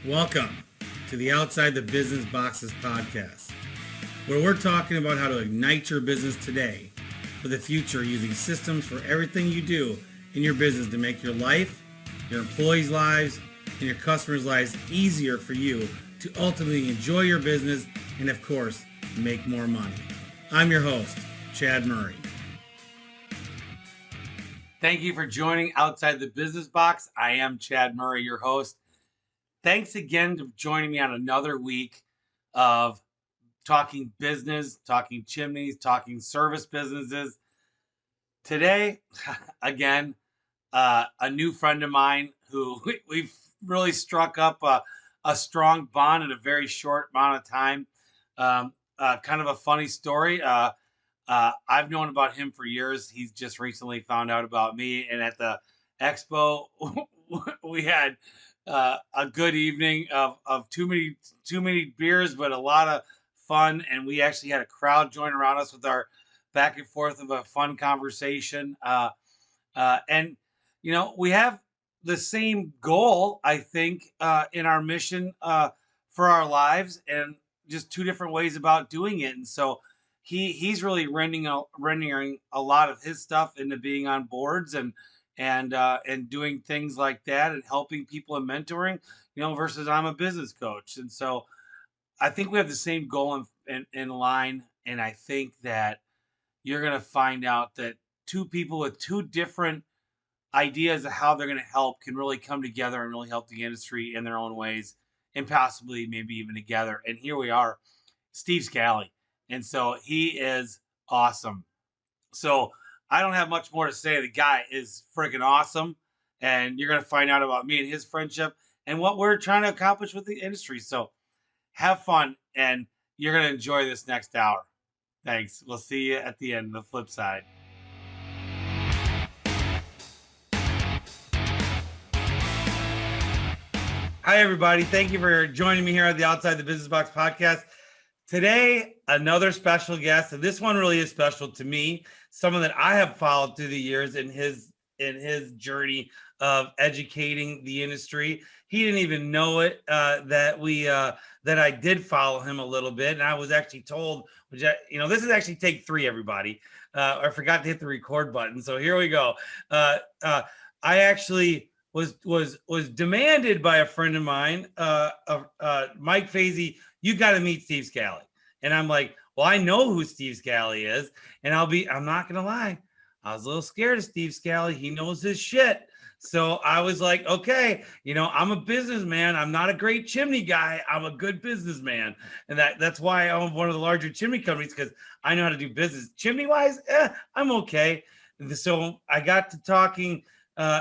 Welcome to the Outside the Business Boxes podcast, where we're talking about how to ignite your business today for the future using systems for everything you do in your business to make your life, your employees' lives, and your customers' lives easier for you to ultimately enjoy your business and, of course, make more money. I'm your host, Chad Murray. Thank you for joining Outside the Business Box. I am Chad Murray, your host. Thanks again for joining me on another week of talking business, talking chimneys, talking service businesses. Today, again, a new friend of mine who we've really struck up a strong bond in a very short amount of time. Kind of a funny story. I've known about him for years. He's just recently found out about me. And at the expo, we had a good evening of too many beers, but a lot of fun. And we actually had a crowd join around us with our back and forth of a fun conversation. And you know, we have the same goal, I think, in our mission for our lives, and just two different ways about doing it. And so he's really rendering a lot of his stuff into being on boards and doing things like that and helping people and mentoring, you know, versus I'm a business coach. And so I think we have the same goal in line. And I think that you're going to find out that two people with two different ideas of how they're going to help can really come together and really help the industry in their own ways and possibly maybe even together. And here we are, Steve Scally. And so he is awesome. So I don't have much more to say. The guy is freaking awesome. And you're going to find out about me and his friendship and what we're trying to accomplish with the industry. So have fun, and you're going to enjoy this next hour. Thanks. We'll see you at the end, the flip side. Hi, everybody. Thank you for joining me here at the Outside the Business Box podcast. Today, another special guest, and this one really is special to me. Someone that I have followed through the years in his journey of educating the industry. He didn't even know it that I did follow him a little bit, and I was actually told, this is actually take 3, everybody. I forgot to hit the record button, so here we go. I actually was demanded by a friend of mine, Mike Fazy. You got to meet Steve Scally. And I'm like, well, I know who Steve Scally is. And I'm not going to lie, I was a little scared of Steve Scally. He knows his shit. So I was like, okay, I'm a businessman. I'm not a great chimney guy. I'm a good businessman. And that's why I own one of the larger chimney companies, because I know how to do business. Chimney wise, I'm okay. So I got to talking.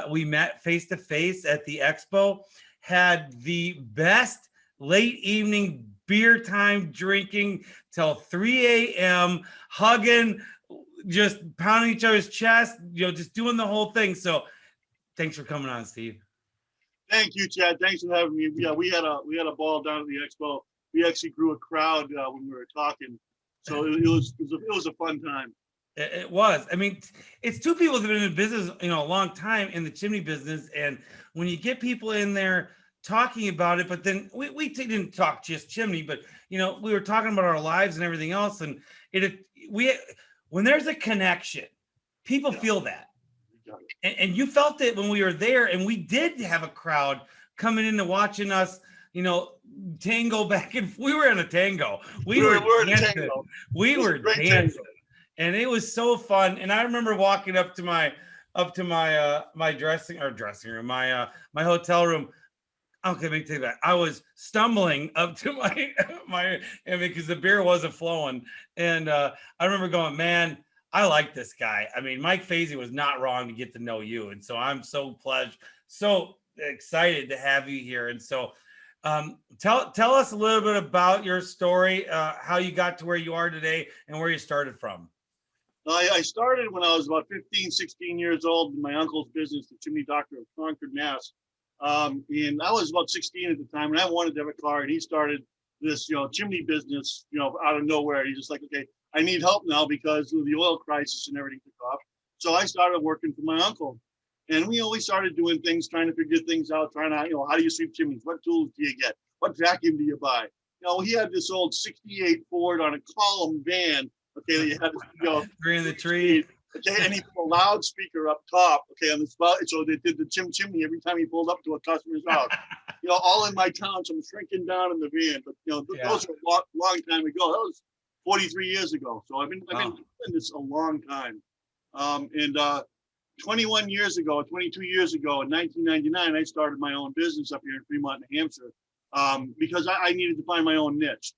We met face to face at the expo, had the best late evening beer time drinking till 3 a.m., hugging, just pounding each other's chest, just doing the whole thing. So thanks for coming on, Steve. Thank you, Chad. Thanks for having me. Yeah, we had a ball down at the expo. We actually grew a crowd when we were talking. So it was a fun time. It was. I mean, it's two people that have been in business, a long time in the chimney business. And when you get people in there talking about it, but then we didn't talk just chimney, but we were talking about our lives and everything else. And when there's a connection, people feel that. And you felt it when we were there, and we did have a crowd coming in and watching us, tango back and we were in a tango. We were dancing. We were dancing. And it was so fun. And I remember walking up to my dressing room, my hotel room. Okay, let me take that. I was stumbling up to my because the beer wasn't flowing. And I remember going, man, I like this guy. I mean, Mike Fazy was not wrong to get to know you. And so I'm so excited to have you here. And so tell us a little bit about your story, how you got to where you are today and where you started from. I started when I was about 15, 16 years old in my uncle's business, the Chimney Doctor of Concord, Mass. And I was about 16 at the time, and I wanted to have a car. And he started this, chimney business, out of nowhere. He's just like, okay, I need help now because of the oil crisis and everything took off. So I started working for my uncle. And we always started doing things, trying to figure things out, trying to, how do you sweep chimneys? What tools do you get? What vacuum do you buy? He had this old 68 Ford on a column van, okay, that you had to, Tree in the tree. Okay, and he put a loudspeaker up top, okay, on the spot, so they did the chimney every time he pulled up to a customer's house. All in my town, so I'm shrinking down in the van. But those were a long time ago. That was 43 years ago. So I've been doing this a long time. And 21 years ago, 22 years ago, in 1999, I started my own business up here in Fremont, New Hampshire, because I needed to find my own niche.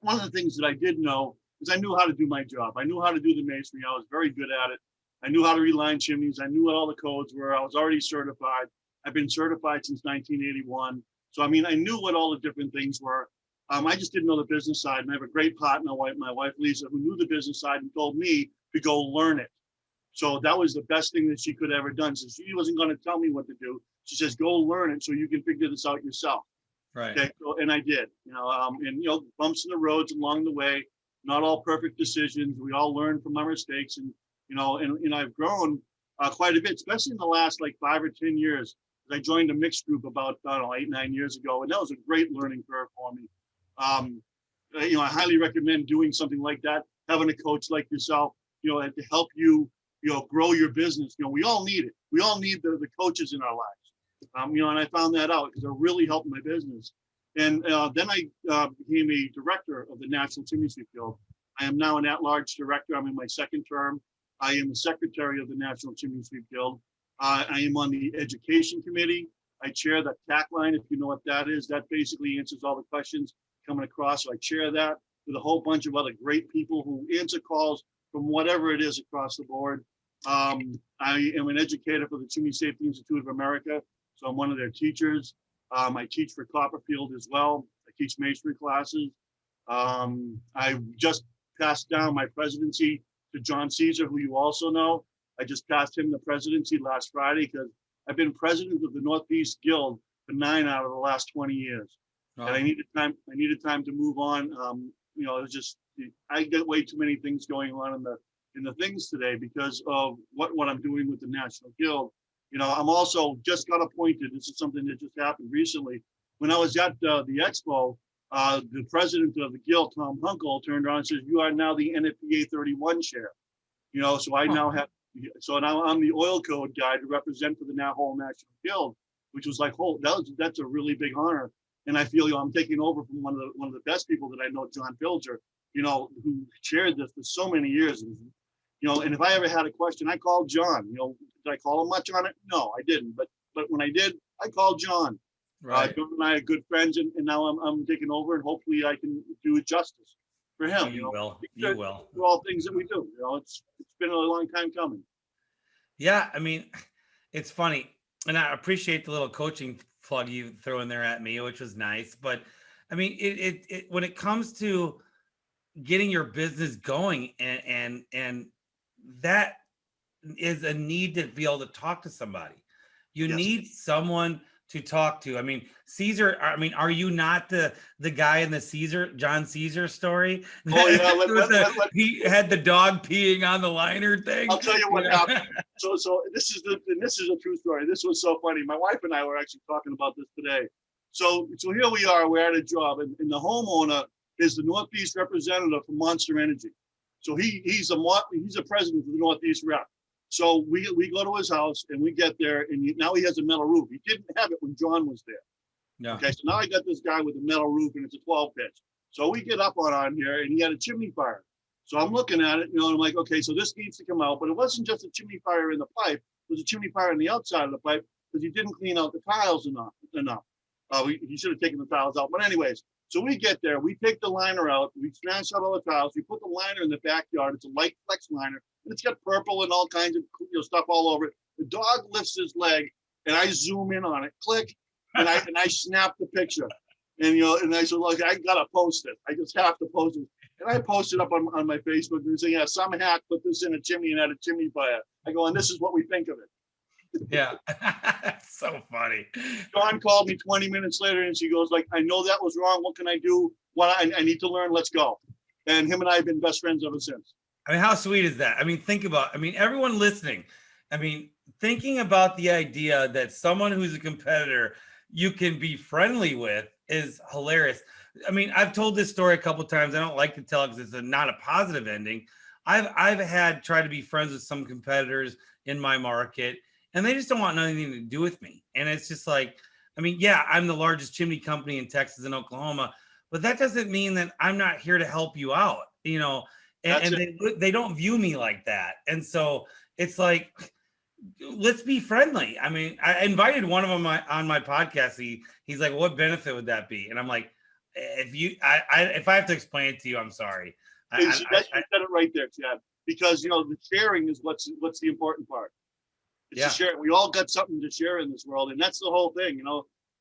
One of the things that I did know is I knew how to do my job. I knew how to do the masonry. I was very good at it. I knew how to reline chimneys. I knew what all the codes were. I was already certified. I've been certified since 1981. So, I knew what all the different things were. I just didn't know the business side. And I have a great partner, my wife, Lisa, who knew the business side and told me to go learn it. So that was the best thing that she could have ever done. So she wasn't going to tell me what to do. She says, go learn it so you can figure this out yourself. Right. Okay. And I did, bumps in the roads along the way, not all perfect decisions. We all learn from our mistakes, and I've grown quite a bit, especially in the last like 5 or 10 years. I joined a mixed group about 8, 9 years ago, and that was a great learning curve for me. I highly recommend doing something like that, having a coach like yourself, to help you, grow your business. We all need it. We all need the coaches in our lives. And I found that out because it really helped my business. And then I became a director of the National Chimney Sweep Guild. I am now an at-large director. I'm in my second term. I am the secretary of the National Chimney Sweep Guild. I am on the education committee. I chair the TAC line, if you know what that is. That basically answers all the questions coming across. So I chair that with a whole bunch of other great people who answer calls from whatever it is across the board. I am an educator for the Chimney Safety Institute of America. So I'm one of their teachers. I teach for Copperfield as well. I teach masonry classes. I just passed down my presidency to John Caesar, who you also know. I just passed him the presidency last Friday because I've been president of the Northeast Guild for 9 out of the last 20 years. And I needed time to move on. It was just, I get way too many things going on in the things today because of what I'm doing with the National Guild. I'm also just got appointed. This is something that just happened recently. When I was at the expo, the president of the guild, Tom Hunkel, turned around and says, "You are now the NFPA 31 chair." So I now have. So now I'm the oil code guy to represent for the whole National Guild, which was like, that's a really big honor. And I feel I'm taking over from one of the best people that I know, John Pilger, who chaired this for so many years. And if I ever had a question, I called John. Did I call him much on it? No, I didn't. But when I did, I called John. Right. John and I are good friends, and now I'm taking over, and hopefully I can do it justice for him. You will. For all things that we do. It's been a long time coming. Yeah, it's funny, and I appreciate the little coaching plug you throw in there at me, which was nice. But it when it comes to getting your business going, and that is a need to be able to talk to somebody. You need someone to talk to. Caesar, are you not the guy in the John Caesar story? Oh yeah. He had the dog peeing on the liner thing. I'll tell you what happened. So this is a true story. This was so funny. My wife and I were actually talking about this today. So here we are, we're at a job, and the homeowner is the Northeast representative for Monster Energy. So he's a president of the Northeast rep. So we go to his house and we get there, and now he has a metal roof. He didn't have it when John was there. Yeah. Okay, so now I got this guy with a metal roof, and it's a 12 pitch. So we get up on here, and he had a chimney fire. So I'm looking at it, and I'm like, okay, so this needs to come out. But it wasn't just a chimney fire in the pipe. It was a chimney fire on the outside of the pipe because he didn't clean out the tiles enough. He should have taken the tiles out. But anyways, so we get there, we take the liner out, we smash out all the tiles, we put the liner in the backyard. It's a light flex liner, and it's got purple and all kinds of stuff all over it. The dog lifts his leg, and I zoom in on it, click, and I snap the picture. And I said, look, I gotta post it. I just have to post it. And I posted up on my Facebook and say, yeah, some hack put this in a chimney and had a chimney fire. I go, and this is what we think of it. Yeah. So funny. John called me 20 minutes later, and she goes like, I know that was wrong. What can I do? I need to learn. Let's go. And him and I have been best friends ever since. How sweet is that? Think about, everyone listening, thinking about the idea that someone who's a competitor you can be friendly with is hilarious. I mean, I've told this story a couple of times. I don't like to tell it because it's not a positive ending. I've had tried to be friends with some competitors in my market, and they just don't want nothing to do with me. And it's just like, I mean, yeah, I'm the largest chimney company in Texas and Oklahoma, but that doesn't mean that I'm not here to help you out, you know. That's And it. they don't view me like that, and so it's like, let's be friendly. I mean, I invited one of them on my podcast. He's like, what benefit would that be? And I'm like, if I have to explain it to you, I'm sorry. And see, you said it right there, Chad. Because the sharing is what's the important part. It's Yeah. to share. We all got something to share in this world, and that's the whole thing.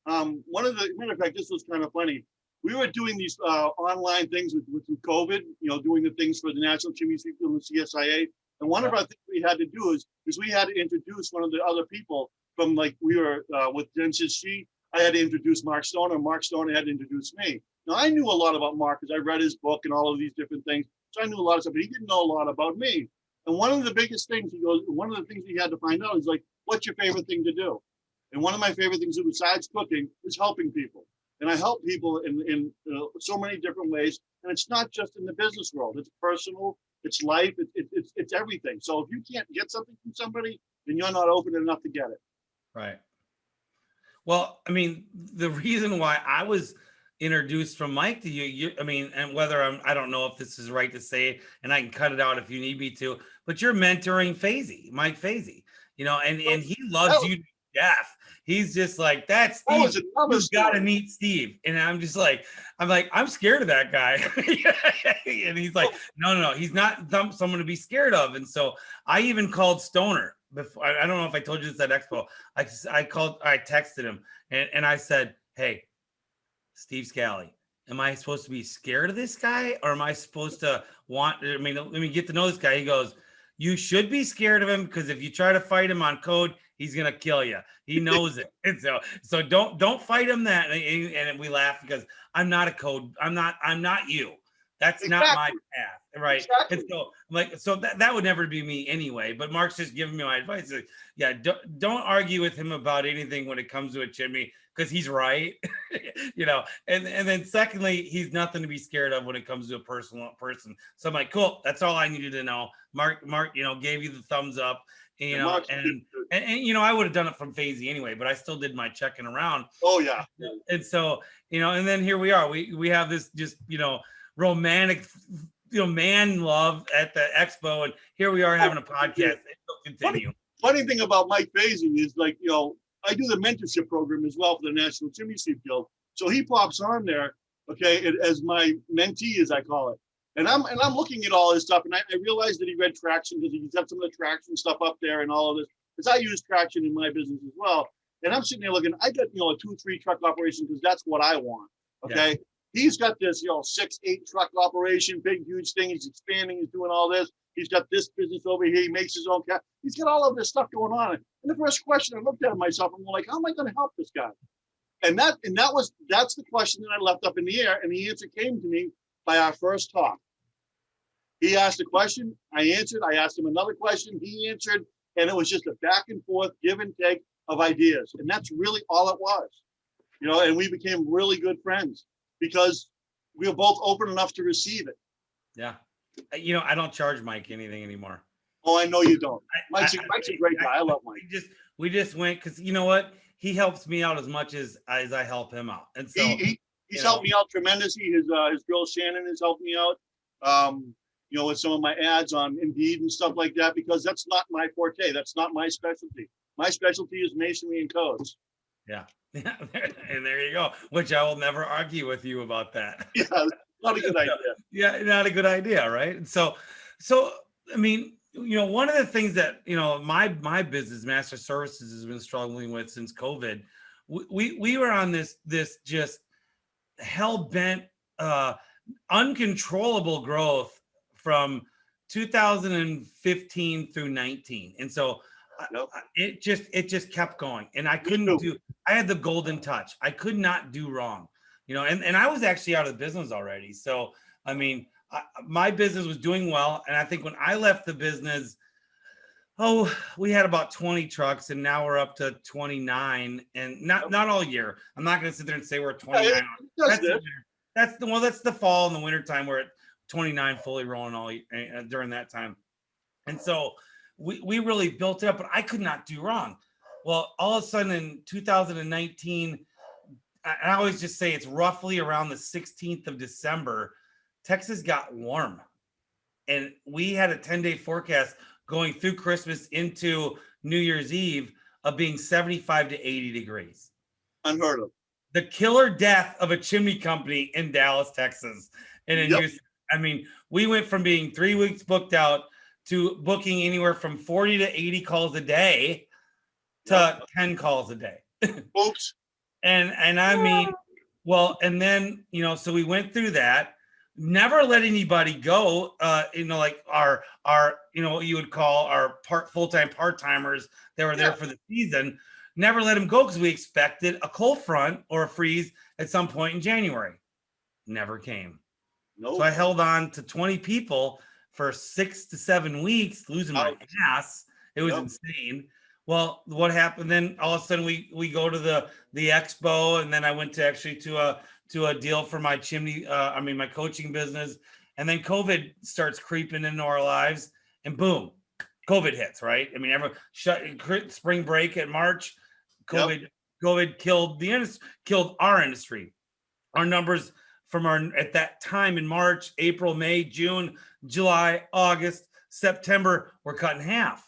One of the matter of fact, this was kind of funny. We were doing these online things with COVID. Doing the things for the National Chimney Sweep and the CSIA. And one of our things we had to do is we had to introduce one of the other people from, like, we were with Density. I had to introduce Mark Stoner. Mark Stoner had to introduce me. Now, I knew a lot about Mark because I read his book and all of these different things. So I knew a lot of stuff, but he didn't know a lot about me. And one of the biggest things, one of the things he had to find out is, like, what's your favorite thing to do? And one of my favorite things, besides cooking, is helping people. And I help people in so many different ways. And it's not just in the business world. It's personal. It's life. It's everything. So if you can't get something from somebody, then you're not open enough to get it. Right. Well, I mean, the reason why I was introduced from Mike to you, I mean, and whether I don't know if this is right to say, and I can cut it out if you need me to, but you're mentoring Mike Fazy, and he loves you to death. He's just like, that's Steve. You've got to meet Steve. And I'm scared of that guy. And he's like, no, he's not someone to be scared of. And so I even called Stoner. Before, I don't know if I told you this at Expo. I texted him and I said, hey, Steve Scally, am I supposed to be scared of this guy, or am I supposed to let me get to know this guy? He goes, you should be scared of him, because if you try to fight him on code, he's going to kill you. He knows it. And so don't fight him that. And we laugh because I'm not a code. I'm not you. That's not my path, right? Exactly. And so that would never be me anyway. But Mark's just giving me my advice. Like, yeah, don't argue with him about anything when it comes to a chimney, because he's right, And then secondly, he's nothing to be scared of when it comes to a personal person. So I'm like, cool, that's all I needed to know. Mark, gave you the thumbs up. And I would have done it from Fazy anyway, but I still did my checking around. Oh yeah. And so and then here we are. We have this just romantic, man love at the Expo, and here we are having a podcast. It'll continue. Funny thing about Mike Fazy is, like, I do the mentorship program as well for the National Chimney Sweep Guild. So he pops on there, okay, as my mentee, as I call it. And I'm looking at all his stuff, and I realized that he read Traction, because he's got some of the Traction stuff up there and all of this. Because I use Traction in my business as well. And I'm sitting there looking, I got, a 2-3 truck operation, because that's what I want. Okay. Yeah. He's got this, 6-8 truck operation, big, huge thing. He's expanding. He's doing all this. He's got this business over here. He makes his own cat. He's got all of this stuff going on. And the first question, I looked at myself, and I'm like, how am I going to help this guy? And that's the question that I left up in the air. And the answer came to me by our first talk. He asked a question. I answered. I asked him another question. He answered. And it was just a back and forth, give and take of ideas. And that's really all it was, and we became really good friends, because we were both open enough to receive it. Yeah. I don't charge Mike anything anymore. Oh, I know you don't. Mike's a great guy. I love Mike. We just went, because you know what? He helps me out as much as I help him out. And so he's helped me out tremendously. His girl Shannon has helped me out. With some of my ads on Indeed and stuff like that, because that's not my forte. That's not my specialty. My specialty is masonry and codes. Yeah. And there you go, which I will never argue with you about that. Yeah, not a good idea. Yeah, not a good idea, right? So I mean, one of the things that my business, Master Services, has been struggling with since COVID. We were on this just hell-bent, uncontrollable growth from 2015 through 19, and so it just kept going, and I couldn't do. I had the golden touch. I could not do wrong, and I was actually out of the business already. So I mean, my business was doing well, and I think when I left the business, Oh, we had about 20 trucks, and now we're up to 29, and not all year. I'm not going to sit there and say we're at Yeah, 29. does That's the this. winter. That's the fall and the winter time. We're at 29 fully rolling all during that time, and so we really built it up. But I could not do wrong. Well, all of a sudden in 2019, I always just say it's roughly around the 16th of December, Texas got warm, and we had a 10-day forecast going through Christmas into New Year's Eve of being 75 to 80 degrees. Unheard of. The killer death of a chimney company in Dallas, Texas. And in Houston, I mean, we went from being 3 weeks booked out to booking anywhere from 40 to 80 calls a day to 10 calls a day. Oops. And I mean, well, and then, so we went through that. Never let anybody go, like our what you would call our full-time part-timers that were there for the season. Never let them go because we expected a cold front or a freeze at some point in January. Never came. Nope. So I held on to 20 people for 6 to 7 weeks, losing my ass. It was insane. Well, what happened then? All of a sudden, we go to the expo, and then I went to a deal for my my coaching business, and then COVID starts creeping into our lives, and boom, COVID hits. Right? I mean, everyone shut spring break in March. COVID killed our industry. Our numbers at that time in March, April, May, June, July, August, September were cut in half.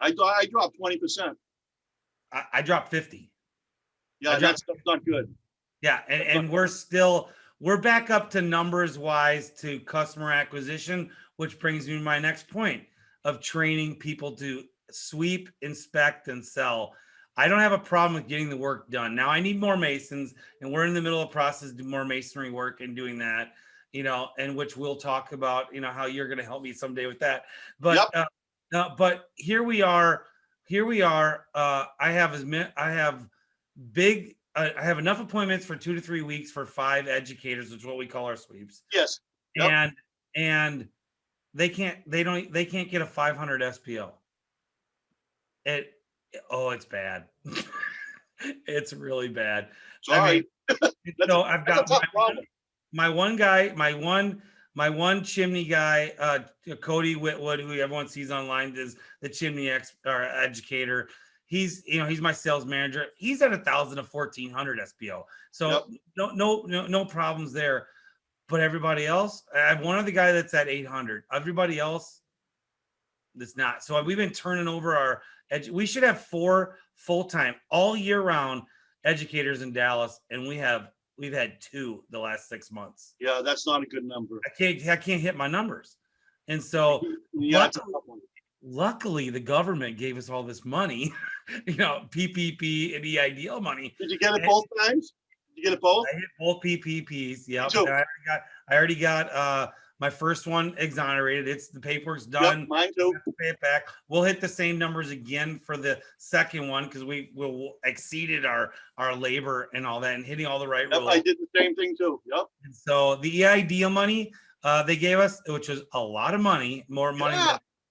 I dropped 20%. I dropped 50. Yeah, that's not good. Yeah, and we're back up to numbers wise to customer acquisition, which brings me to my next point of training people to sweep, inspect, and sell. I don't have a problem with getting the work done. Now I need more masons, and we're in the middle of the process to do more masonry work and doing that, and which we'll talk about, how you're going to help me someday with that. But but here we are. I have enough appointments for 2 to 3 weeks for 5 educators, which is what we call our sweeps. Yes. Yep. And they can't get a 500 SPO. It's bad. It's really bad. Sorry. So I've got my one guy, my one chimney guy, Cody Whitwood, who everyone sees online, is the chimney educator. He's my sales manager. He's at 1,000 to 1,400 SPO. So no problems there. But everybody else, I have one other guy that's at 800. Everybody else, that's not. So we've been turning over we should have 4 full-time all year round educators in Dallas, and we've had 2 the last 6 months. Yeah, that's not a good number. I can't hit my numbers. And so luckily the government gave us all this money, PPP and EIDL money. Did you get it both times? Did you get it both? I hit both PPPs. Yep. I already got my first one exonerated. The paperwork's done. Yep, mine too. Pay it back. We'll hit the same numbers again for the second one because we will exceeded our labor and all that and hitting all the right rules. I did the same thing too. Yep. And so the EIDL money they gave us, which was a lot of money, more money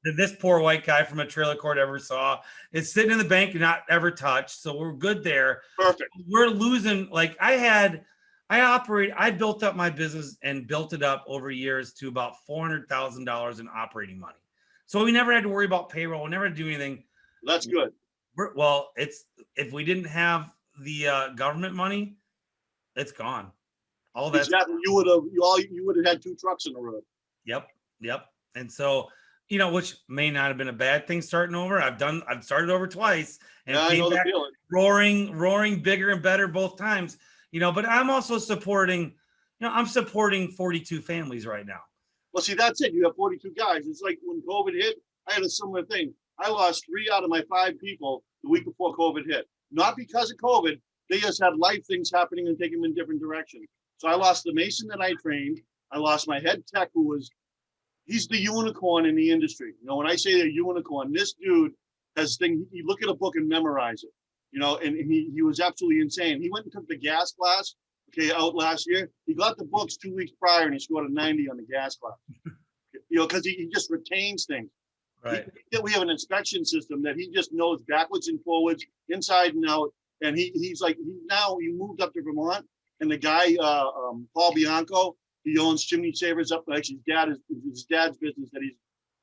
than this poor white guy from a trailer court ever saw, is sitting in the bank and not ever touched. So we're good there. Perfect. We're losing. Like I built up my business and built it up over years to about $400,000 in operating money. So we never had to worry about payroll. We never had to do anything. That's good. If we didn't have the government money, it's gone. All that. Exactly. You would have had 2 trucks in the road. Yep. And so, which may not have been a bad thing starting over. I've started over twice and came back roaring bigger and better both times. But I'm also supporting 42 families right now. Well, see, that's it. You have 42 guys. It's like when COVID hit, I had a similar thing. I lost 3 out of my 5 people the week before COVID hit. Not because of COVID. They just had life things happening and taking them in different directions. So I lost the mason that I trained. I lost my head tech he's the unicorn in the industry. When I say a unicorn, this dude has things, you look at a book and memorize it, and he was absolutely insane. He went and took the gas class, out last year. He got the books 2 weeks prior and he scored a 90 on the gas class, because he just retains things. Right. We have an inspection system that he just knows backwards and forwards, inside and out. And he's like, he moved up to Vermont, and the guy, Paul Bianco, he owns Chimney Savers up. Actually, his dad's business that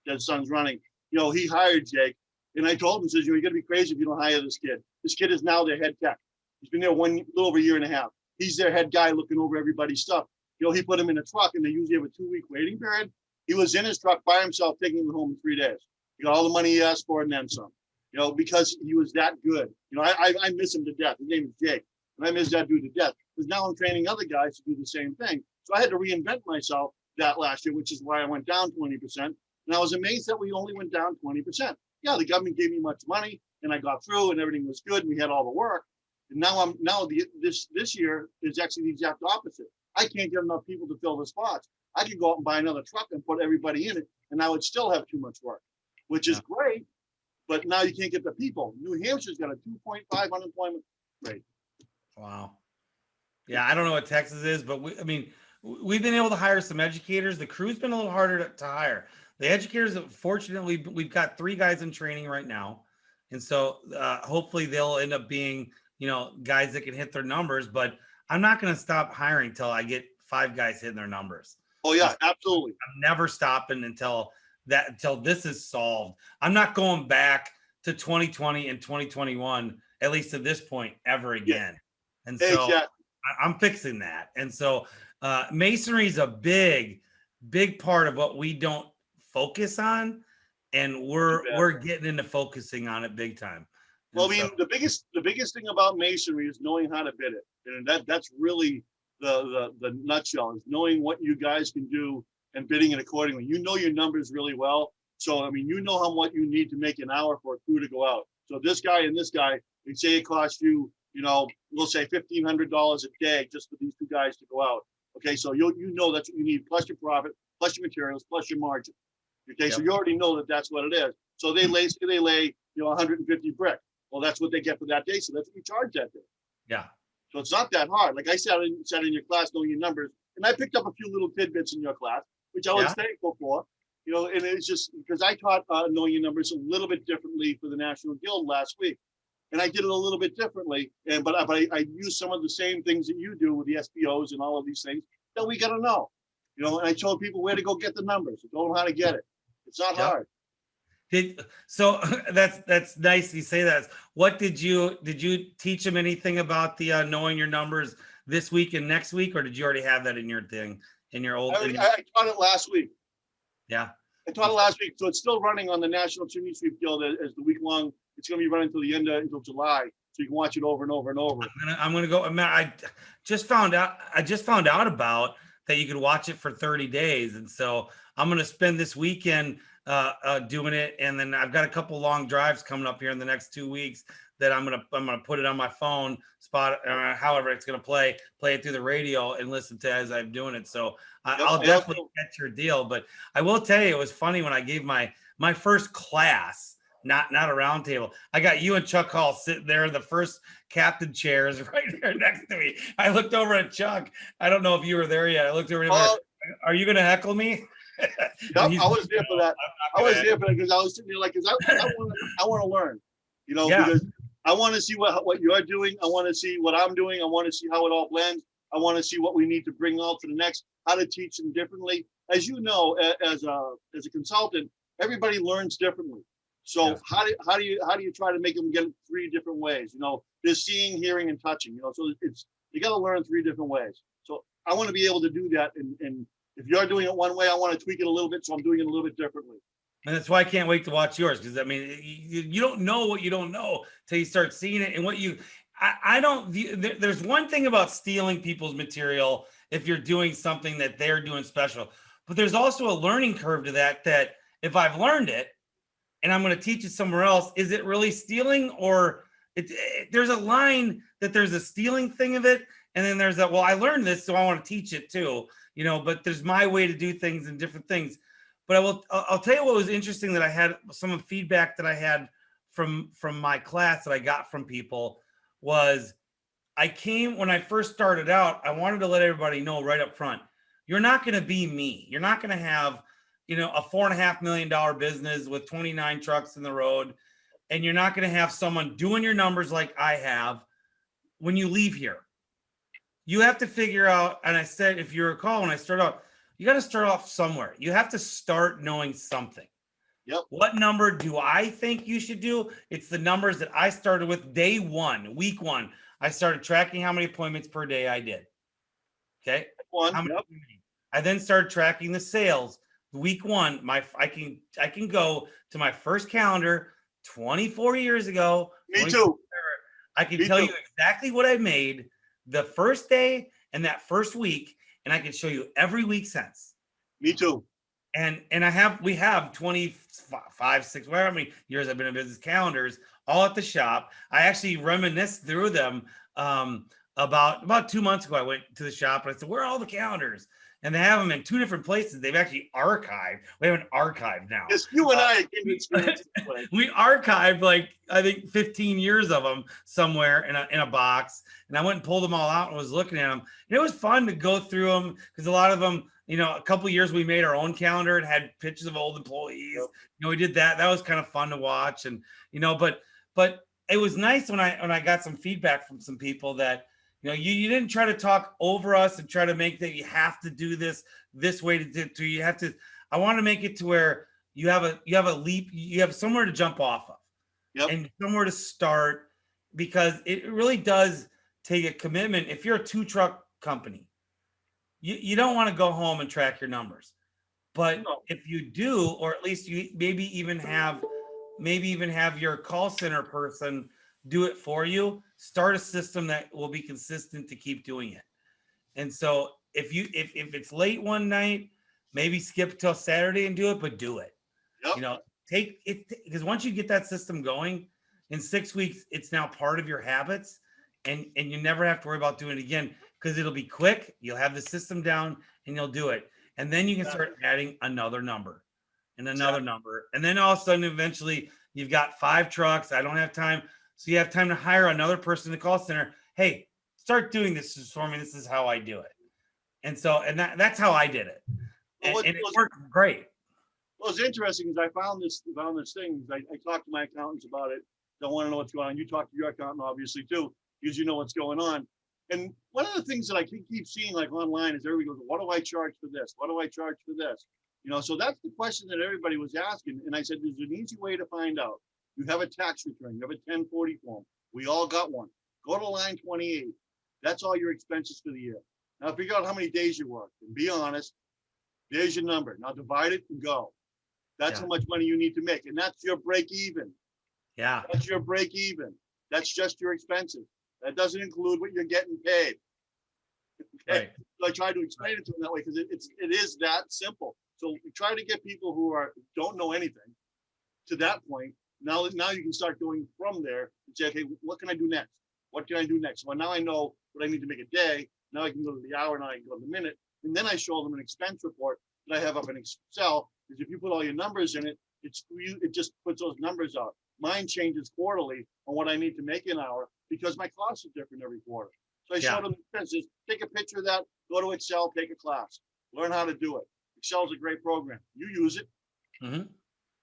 his son's running. You know, he hired Jake, and I told him, says, you're gonna be crazy if you don't hire this kid. This kid is now their head tech. He's been there little over a year and a half. He's their head guy looking over everybody's stuff. You know, he put him in a truck, and they usually have a 2-week waiting period. He was in his truck by himself, taking him home in 3 days. He got all the money he asked for and then some. You know, because he was that good. You know, I miss him to death. His name is Jake, and I miss that dude to death. Because now I'm training other guys to do the same thing. So I had to reinvent myself that last year, which is why I went down 20%. And I was amazed that we only went down 20%. Yeah, the government gave me much money, and I got through, and everything was good, and we had all the work. And this year is actually the exact opposite. I can't get enough people to fill the spots. I could go out and buy another truck and put everybody in it, and I would still have too much work, which is great. But now you can't get the people. New Hampshire's got a 2.5 unemployment rate. Wow. Yeah, I don't know what Texas is, but we've been able to hire some educators. The crew's been a little harder to hire. The educators, fortunately, we've got 3 guys in training right now. And so hopefully they'll end up being, guys that can hit their numbers. But I'm not going to stop hiring until I get 5 guys hitting their numbers. Oh, yeah, absolutely. I'm never stopping until this is solved. I'm not going back to 2020 and 2021, at least at this point, ever again. Yeah. And so I'm fixing that. And so masonry is a big part of what we don't focus on, and we're getting into focusing on it big time. And well, I mean, the biggest thing about masonry is knowing how to bid it, and that's really the nutshell, is knowing what you guys can do and bidding it accordingly. You know your numbers really well. So, I mean, you know what you need to make an hour for a crew to go out. So this guy and this guy, they say it costs you, we'll say $1,500 a day just for these 2 guys to go out. Okay, so you know that's what you need, plus your profit, plus your materials, plus your margin. Okay, so you already know that's what it is. So they lay 150 brick. Well, that's what they get for that day. So that's what you charge that day. Yeah. So it's not that hard. Like I said in your class, knowing your numbers, and I picked up a few little tidbits in your class, which I was thankful for. And it's just because I taught knowing your numbers a little bit differently for the National Guild last week, and I did it a little bit differently. But I used some of the same things that you do with the SPOs and all of these things that we got to know. And I told people where to go get the numbers. I told them how to get it. It's not hard. So that's nice you say that. What did you teach them anything about the knowing your numbers this week and next week, or did you already have that in your thing in your old? I taught it last week. Yeah, I taught it last week, so it's still running on the National Chimney Sweep Guild as the week long. It's going to be running until July, so you can watch it over and over and over. I'm gonna go. I just found out about that you could watch it for 30 days, and so I'm gonna spend this weekend doing it, and then I've got a couple long drives coming up here in the next 2 weeks that I'm gonna put it on my phone, spot however it's gonna play it through the radio and listen to as I'm doing it. So I'll definitely get your deal. But I will tell you, it was funny when I gave my first class, not a round table. I got you and Chuck Hall sitting there in the first captain chairs right there next to me. I looked over at Chuck. I don't know if you were there yet. I looked over at him. Are you gonna heckle me? Yep, I was there for that. I was there for that because I was sitting there like, because I want to learn, because I want to see what you're doing. I want to see what I'm doing. I want to see how it all blends. I want to see what we need to bring out for the next, how to teach them differently. As you know, as a consultant, everybody learns differently. So how do you try to make them get it 3 different ways? There's seeing, hearing, and touching. So you got to learn 3 different ways. So I want to be able to do that, and if you're doing it one way, I want to tweak it a little bit, so I'm doing it a little bit differently. And that's why I can't wait to watch yours, because I mean, you don't know what you don't know till you start seeing it. And I don't view. There's one thing about stealing people's material if you're doing something that they're doing special, but there's also a learning curve to that. That if I've learned it and I'm going to teach it somewhere else, is it really stealing? Or there's a line that there's a stealing thing of it, and then there's that. Well, I learned this, so I want to teach it too. But there's my way to do things and different things. But I'll tell you what was interesting, that I had some feedback that I had from my class that I got from people was, when I first started out, I wanted to let everybody know right up front, you're not going to be me. You're not going to have, a $4.5 million business with 29 trucks in the road, and you're not going to have someone doing your numbers like I have when you leave here. You have to figure out, and I said, if you recall, when I started out, you got to start off somewhere. You have to start knowing something. Yep. What number do I think you should do? It's the numbers that I started with day one, week one. I started tracking how many appointments per day I did. Okay. Yep. I then started tracking the sales. Week one, I can go to my first calendar 24 years ago. Me too. I can tell you exactly what I made the first day and that first week, and I can show you every week since. Me too. And we have 25, 6, whatever many years I've been in business calendars all at the shop. I actually reminisced through them. About 2 months ago, I went to the shop and I said, "Where are all the calendars?" And they have them in 2 different places. They've actually archived. We have an archive now. Yes, you and I we archived like I think 15 years of them somewhere in a box. And I went and pulled them all out and was looking at them. And it was fun to go through them because a lot of them, a couple of years we made our own calendar and had pictures of old employees. Yep. We did that. That was kind of fun to watch. And but it was nice when I got some feedback from some people that you didn't try to talk over us and try to make that you have to do this way to you have to. I want to make it to where you have a leap, you have somewhere to jump off of, yep, and somewhere to start, because it really does take a commitment. If you're a 2-truck company, you don't want to go home and track your numbers, but if you do, or at least you maybe even have your call center person do it for you. Start a system that will be consistent to keep doing it. And so if it's late one night, maybe skip till Saturday and do it, but do it. Yep. Take it, because once you get that system going, in 6 weeks, it's now part of your habits, and you never have to worry about doing it again, because it'll be quick. You'll have the system down and you'll do it. And then you can start adding another number and another number. And then all of a sudden, eventually you've got 5 trucks. I don't have time. So you have time to hire another person in the call center. Hey, start doing this for me. This is how I do it. And so, that's how I did it. And it worked great. Well, it's interesting because I found this thing. I talked to my accountants about it. Don't want to know what's going on. You talk to your accountant, obviously, too, because you know what's going on. And one of the things that I keep seeing like online is everybody goes, "What do I charge for this? What do I charge for this?" So that's the question that everybody was asking. And I said, there's an easy way to find out. You have a tax return. You have a 1040 form. We all got one. Go to line 28. That's all your expenses for the year. Now figure out how many days you work and be honest. There's your number. Now divide it and go. That's how much money you need to make. And that's your break even. Yeah. That's your break even. That's just your expenses. That doesn't include what you're getting paid. Okay. Right. So I try to explain it to them that way because it is that simple. So we try to get people who don't know anything to that point. Now you can start going from there and say, okay, what can I do next? What can I do next? Well, now I know what I need to make a day. Now I can go to the hour, now I can go to the minute. And then I show them an expense report that I have up in Excel. Because if you put all your numbers in it, it just puts those numbers out. Mine changes quarterly on what I need to make an hour because my costs are different every quarter. So I show them expenses, take a picture of that, go to Excel, take a class, learn how to do it. Excel is a great program. You use it. Mm-hmm.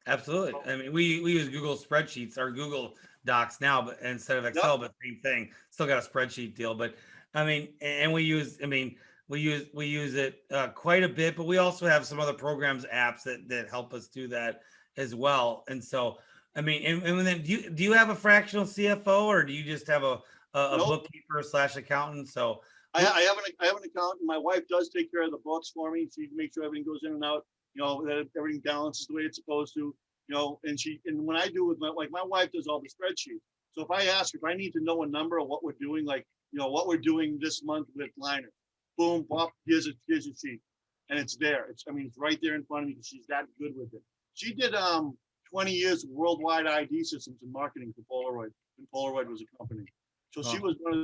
Absolutely. I mean, we use Google spreadsheets or Google Docs now, but instead of Excel, but same thing. Still got a spreadsheet deal, but I mean, and we use it quite a bit, but we also have some other programs, apps that help us do that as well. And so, I mean, and then do you have a fractional CFO, or do you just have a bookkeeper / accountant? So I have an accountant. My wife does take care of the books for me. She makes sure everything goes in and out. That everything balances the way it's supposed to, and when I do with my wife does all the spreadsheets. So if I ask her, if I need to know a number of what we're doing, what we're doing this month with Liner, boom, pop, here's a sheet. And it's there. It's right there in front of me because she's that good with it. She did 20 years of worldwide ID systems and marketing for Polaroid, and Polaroid was a company. So she was one of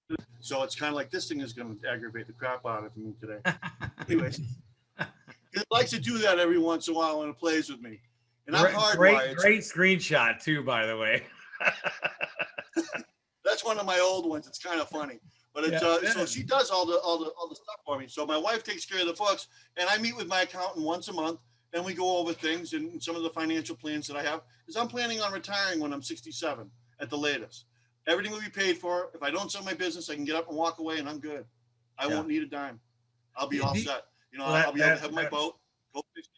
the, so it's kind of like this thing is going to aggravate the crap out of me today. Anyways. It likes to do that every once in a while when it plays with me. And I'm hardwired. Great screenshot too, by the way. That's one of my old ones. It's kind of funny. But it's so she does all the stuff for me. So my wife takes care of the books, and I meet with my accountant once a month, and we go over things and some of the financial plans that I have. Because I'm planning on retiring when I'm 67 at the latest. Everything will be paid for. If I don't sell my business, I can get up and walk away, and I'm good. I won't need a dime. I'll be all set. You know, I'll be able to have my boat. Go fishing.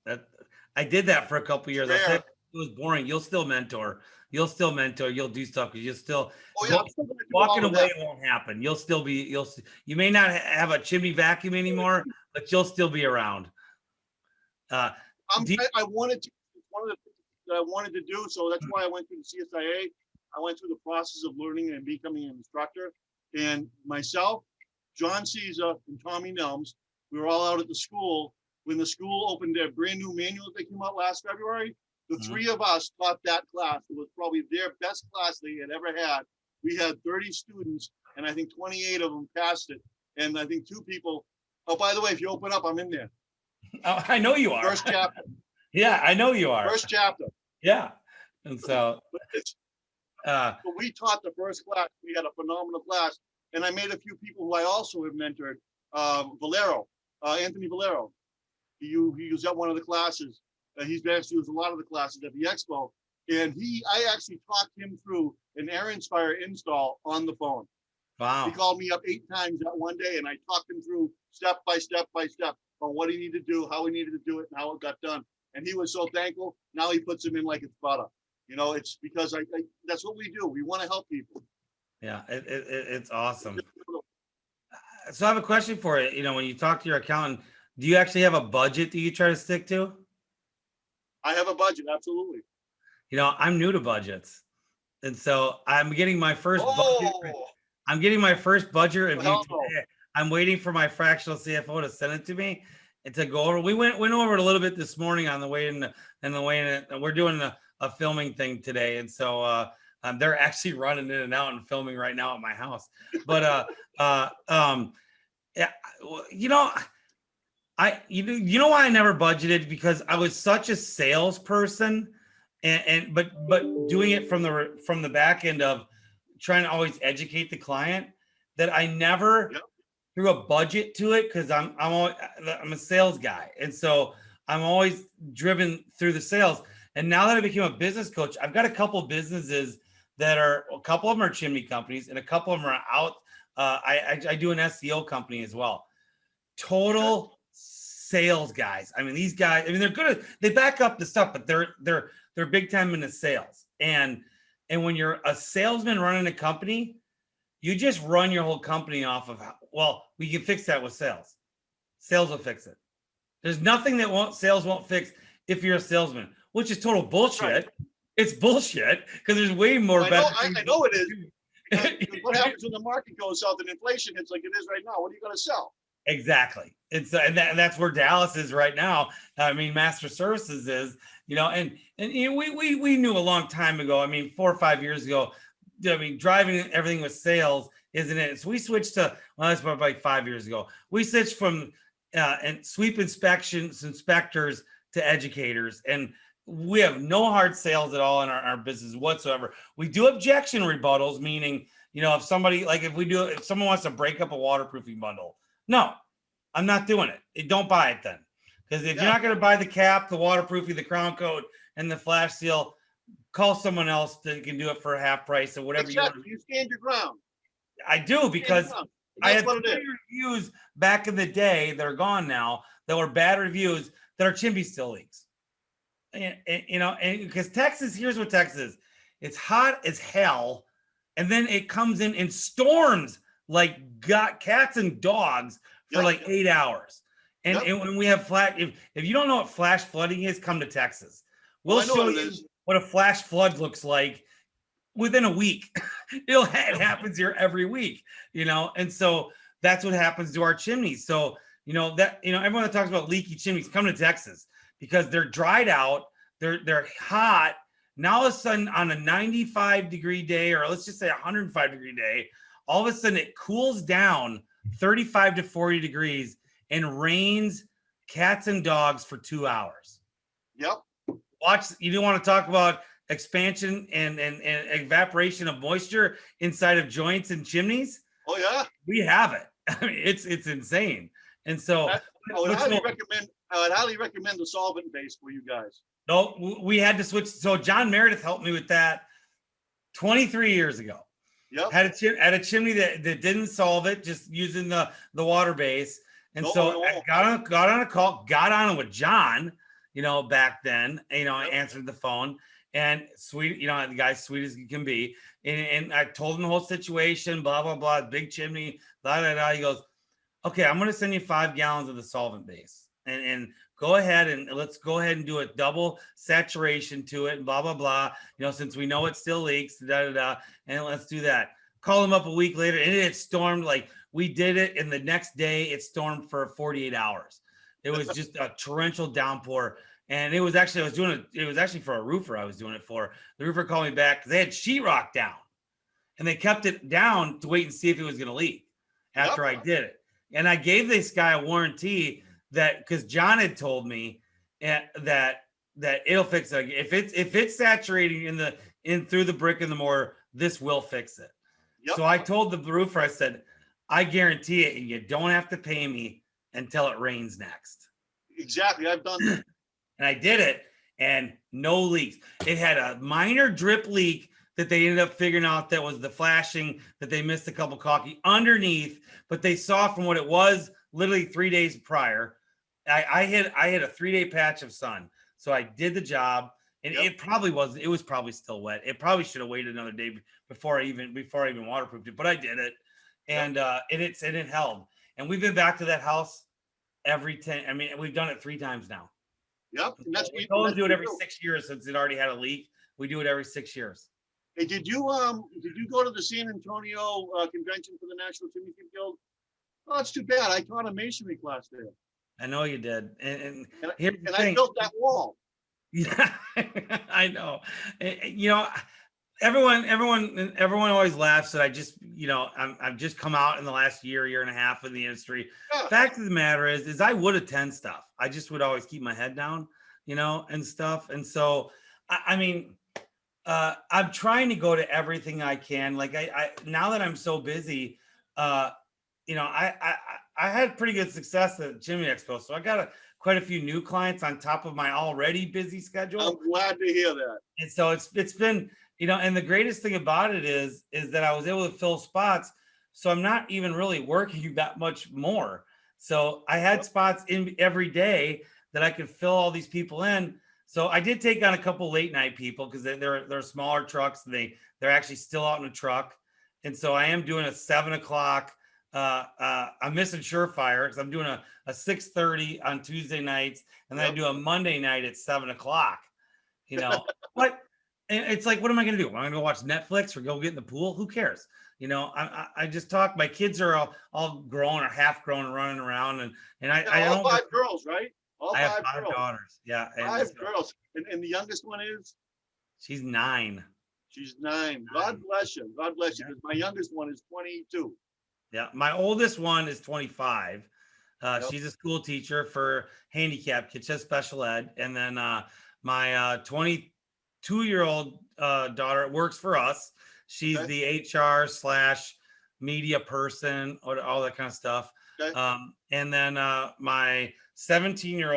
That I did that for a couple years. I Rare. said it was boring. You'll still mentor. You'll do stuff because you'll still Oh yeah, I'm still gonna do walking all of away that. won't happen. You may not have a chimney vacuum anymore, but you'll still be around. I wanted to. It's one of the things that I wanted to do, so that's why I went through the CSIA. I went through the process of learning and becoming an instructor. And myself, John Caesar, and Tommy Nelms, we were all out at the school when the school opened their brand new manual that came out last February. The three of us taught that class. It was probably their best class they had ever had. We had 30 students, and I think 28 of them passed it. And I think 2 people. Oh, by the way, if you open up, I'm in there. Oh, I know you are. First chapter. Yeah, I know you are. First chapter. Yeah, and so But we taught the first class. We had a phenomenal class, and I made a few people who I also have mentored. Valero, Anthony Valero. He was at one of the classes. He's actually used a lot of the classes at the expo, and I actually talked him through an AirInspire install on the phone. wow. He called me up 8 times that one day, and I talked him through step by step on what he needed to do, how he needed to do it, and how it got done. And he was so thankful. Now he puts him in like it's butter. You know, it's because I that's what we do. We want to help people. Yeah, it's awesome. So I have a question for you. You know, when you talk to your accountant, do you actually have a budget that you try to stick to? I have a budget, absolutely. You know, I'm new to budgets, and so I'm getting my first budget. I'm getting my first budget review today. I'm waiting for my fractional CFO to send it to me and to go over. We went over it a little bit this morning on the way in, and we're doing a filming thing today, and so they're actually running in and out and filming right now at my house. But yeah, you know. You know why I never budgeted? Because I was such a salesperson, but doing it from the back end of trying to always educate the client, that I never threw a budget to it, because I'm a sales guy, and so I'm always driven through the sales. And now that I became a business coach, I've got a couple of businesses a couple of them are chimney companies, and a couple of them are out. I do an SEO company as well. Total sales guys. I mean, these guys, they're good. They back up the stuff, but they're big time into sales. And when you're a salesman running a company, you just run your whole company off of, well, we can fix that with sales. Sales will fix it. There's nothing that sales won't fix if you're a salesman, which is total bullshit. Right. It's bullshit, because there's way more better. I know it is. What happens when the market goes south and inflation hits like it is right now? What are you going to sell? Exactly. And that's where Dallas is right now. I mean, Master Services is, you know, and you know, we knew a long time ago. I mean, 4 or 5 years ago, I mean, driving everything with sales isn't it? So we switched to, well, that's about like 5 years ago. We switched from and sweep inspectors to educators, and we have no hard sales at all in our business whatsoever. We do objection rebuttals, meaning, you know, if someone wants to break up a waterproofing bundle, no, I'm not doing it. Don't buy it then. Because if you're not going to buy the cap, the waterproofing, the crown coat, and the flash seal, call someone else that can do it for half price or whatever you want. You stand your ground. I do, because I had 3 reviews back in the day that are gone now that were bad reviews that are chimney still leaks. And you know, and because Texas, here's what Texas is. It's hot as hell, and then it comes in storms like got cats and dogs for like 8 hours. And when we have if you don't know what flash flooding is, come to Texas. We'll show you what a flash flood looks like within a week. It happens here every week, you know, and so that's what happens to our chimneys. So, you know, everyone that talks about leaky chimneys, come to Texas, because they're dried out, they're hot. Now all of a sudden on a 95-degree day, or let's just say 105-degree day, all of a sudden it cools down 35 to 40 degrees and rains cats and dogs for 2 hours. Yep. You don't want to talk about expansion and evaporation of moisture inside of joints and chimneys? Oh yeah. We have it. I mean, it's insane. And so I would highly recommend the solvent base for you guys. no, we had to switch. So John Meredith helped me with that 23 years ago. Yep. Had a chimney that didn't solve it, just using the water base. And so I got on a call, got on it with John, back then, I answered the phone, and sweet, the guy's sweet as he can be. And I told him the whole situation, blah, blah, blah, big chimney, blah, blah, blah. He goes, okay, I'm going to send you 5 gallons of the solvent base, and go ahead and let's go ahead and do a double saturation to it, and blah, blah, blah, since we know it still leaks, da, da, da, and let's do that. Call him up a week later, and it stormed. Like, we did it, and the next day it stormed for 48 hours. It was just a torrential downpour. And it was actually for a roofer I was doing it for. The roofer called me back because they had sheetrock down, and they kept it down to wait and see if it was going to leak after I did it. And I gave this guy a warranty that, because John had told me that it'll fix it. If it's saturating in through the brick and the mortar, this will fix it. Yep. So I told the roofer, I said, I guarantee it, and you don't have to pay me until it rains next. Exactly. I've done that. And I did it, and no leaks. It had a minor drip leak that they ended up figuring out that was the flashing that they missed a couple caulking underneath, but they saw from what it was literally 3 days prior. I hit a 3-day patch of sun. So I did the job, and it was probably still wet. It probably should have waited another day before I even waterproofed it, but I did it. And it held. And we've been back to that house we've done it 3 times now. Yep. And that's we told them to do it every 6 years since it already had a leak. We do it every 6 years. Hey, did you go to the San Antonio convention for the National Chimney Sweep Guild? Oh, that's too bad. I taught a masonry class there. I know you did. And I built that wall. Yeah, I know. Everyone always laughs that I just, I've just come out in the last year and a half in the industry. Yeah. Fact of the matter is I would attend stuff. I just would always keep my head down, and stuff. And so, I'm trying to go to everything I can. Like I now that I'm so busy, I had pretty good success at Chimney Expo. So I got quite a few new clients on top of my already busy schedule. I'm glad to hear that. And so it's been, and the greatest thing about it is that I was able to fill spots. So I'm not even really working that much more. So I had spots in every day that I could fill all these people in. So I did take on a couple late night people because they're smaller trucks. And they're actually still out in a truck. And so I am doing a 7 o'clock. I'm missing Surefire because I'm doing a 6:30 on Tuesday nights. And then I do a Monday night at 7 o'clock, but it's like, what am I going to do? Am I going to go watch Netflix or go get in the pool? Who cares? I just talk. My kids are all grown or half grown and running around. And I all 5 girls, right? I have 5 daughters. Yeah. 5 girls. And the youngest one is? She's 9. She's 9. God bless you. God bless you. Because my youngest one is 22. Yeah. My oldest one is 25. She's a school teacher for handicapped kids, just special ed. And then my 22-year-old daughter works for us. She's the HR/media person, or all that kind of stuff. Okay. And then my 17 and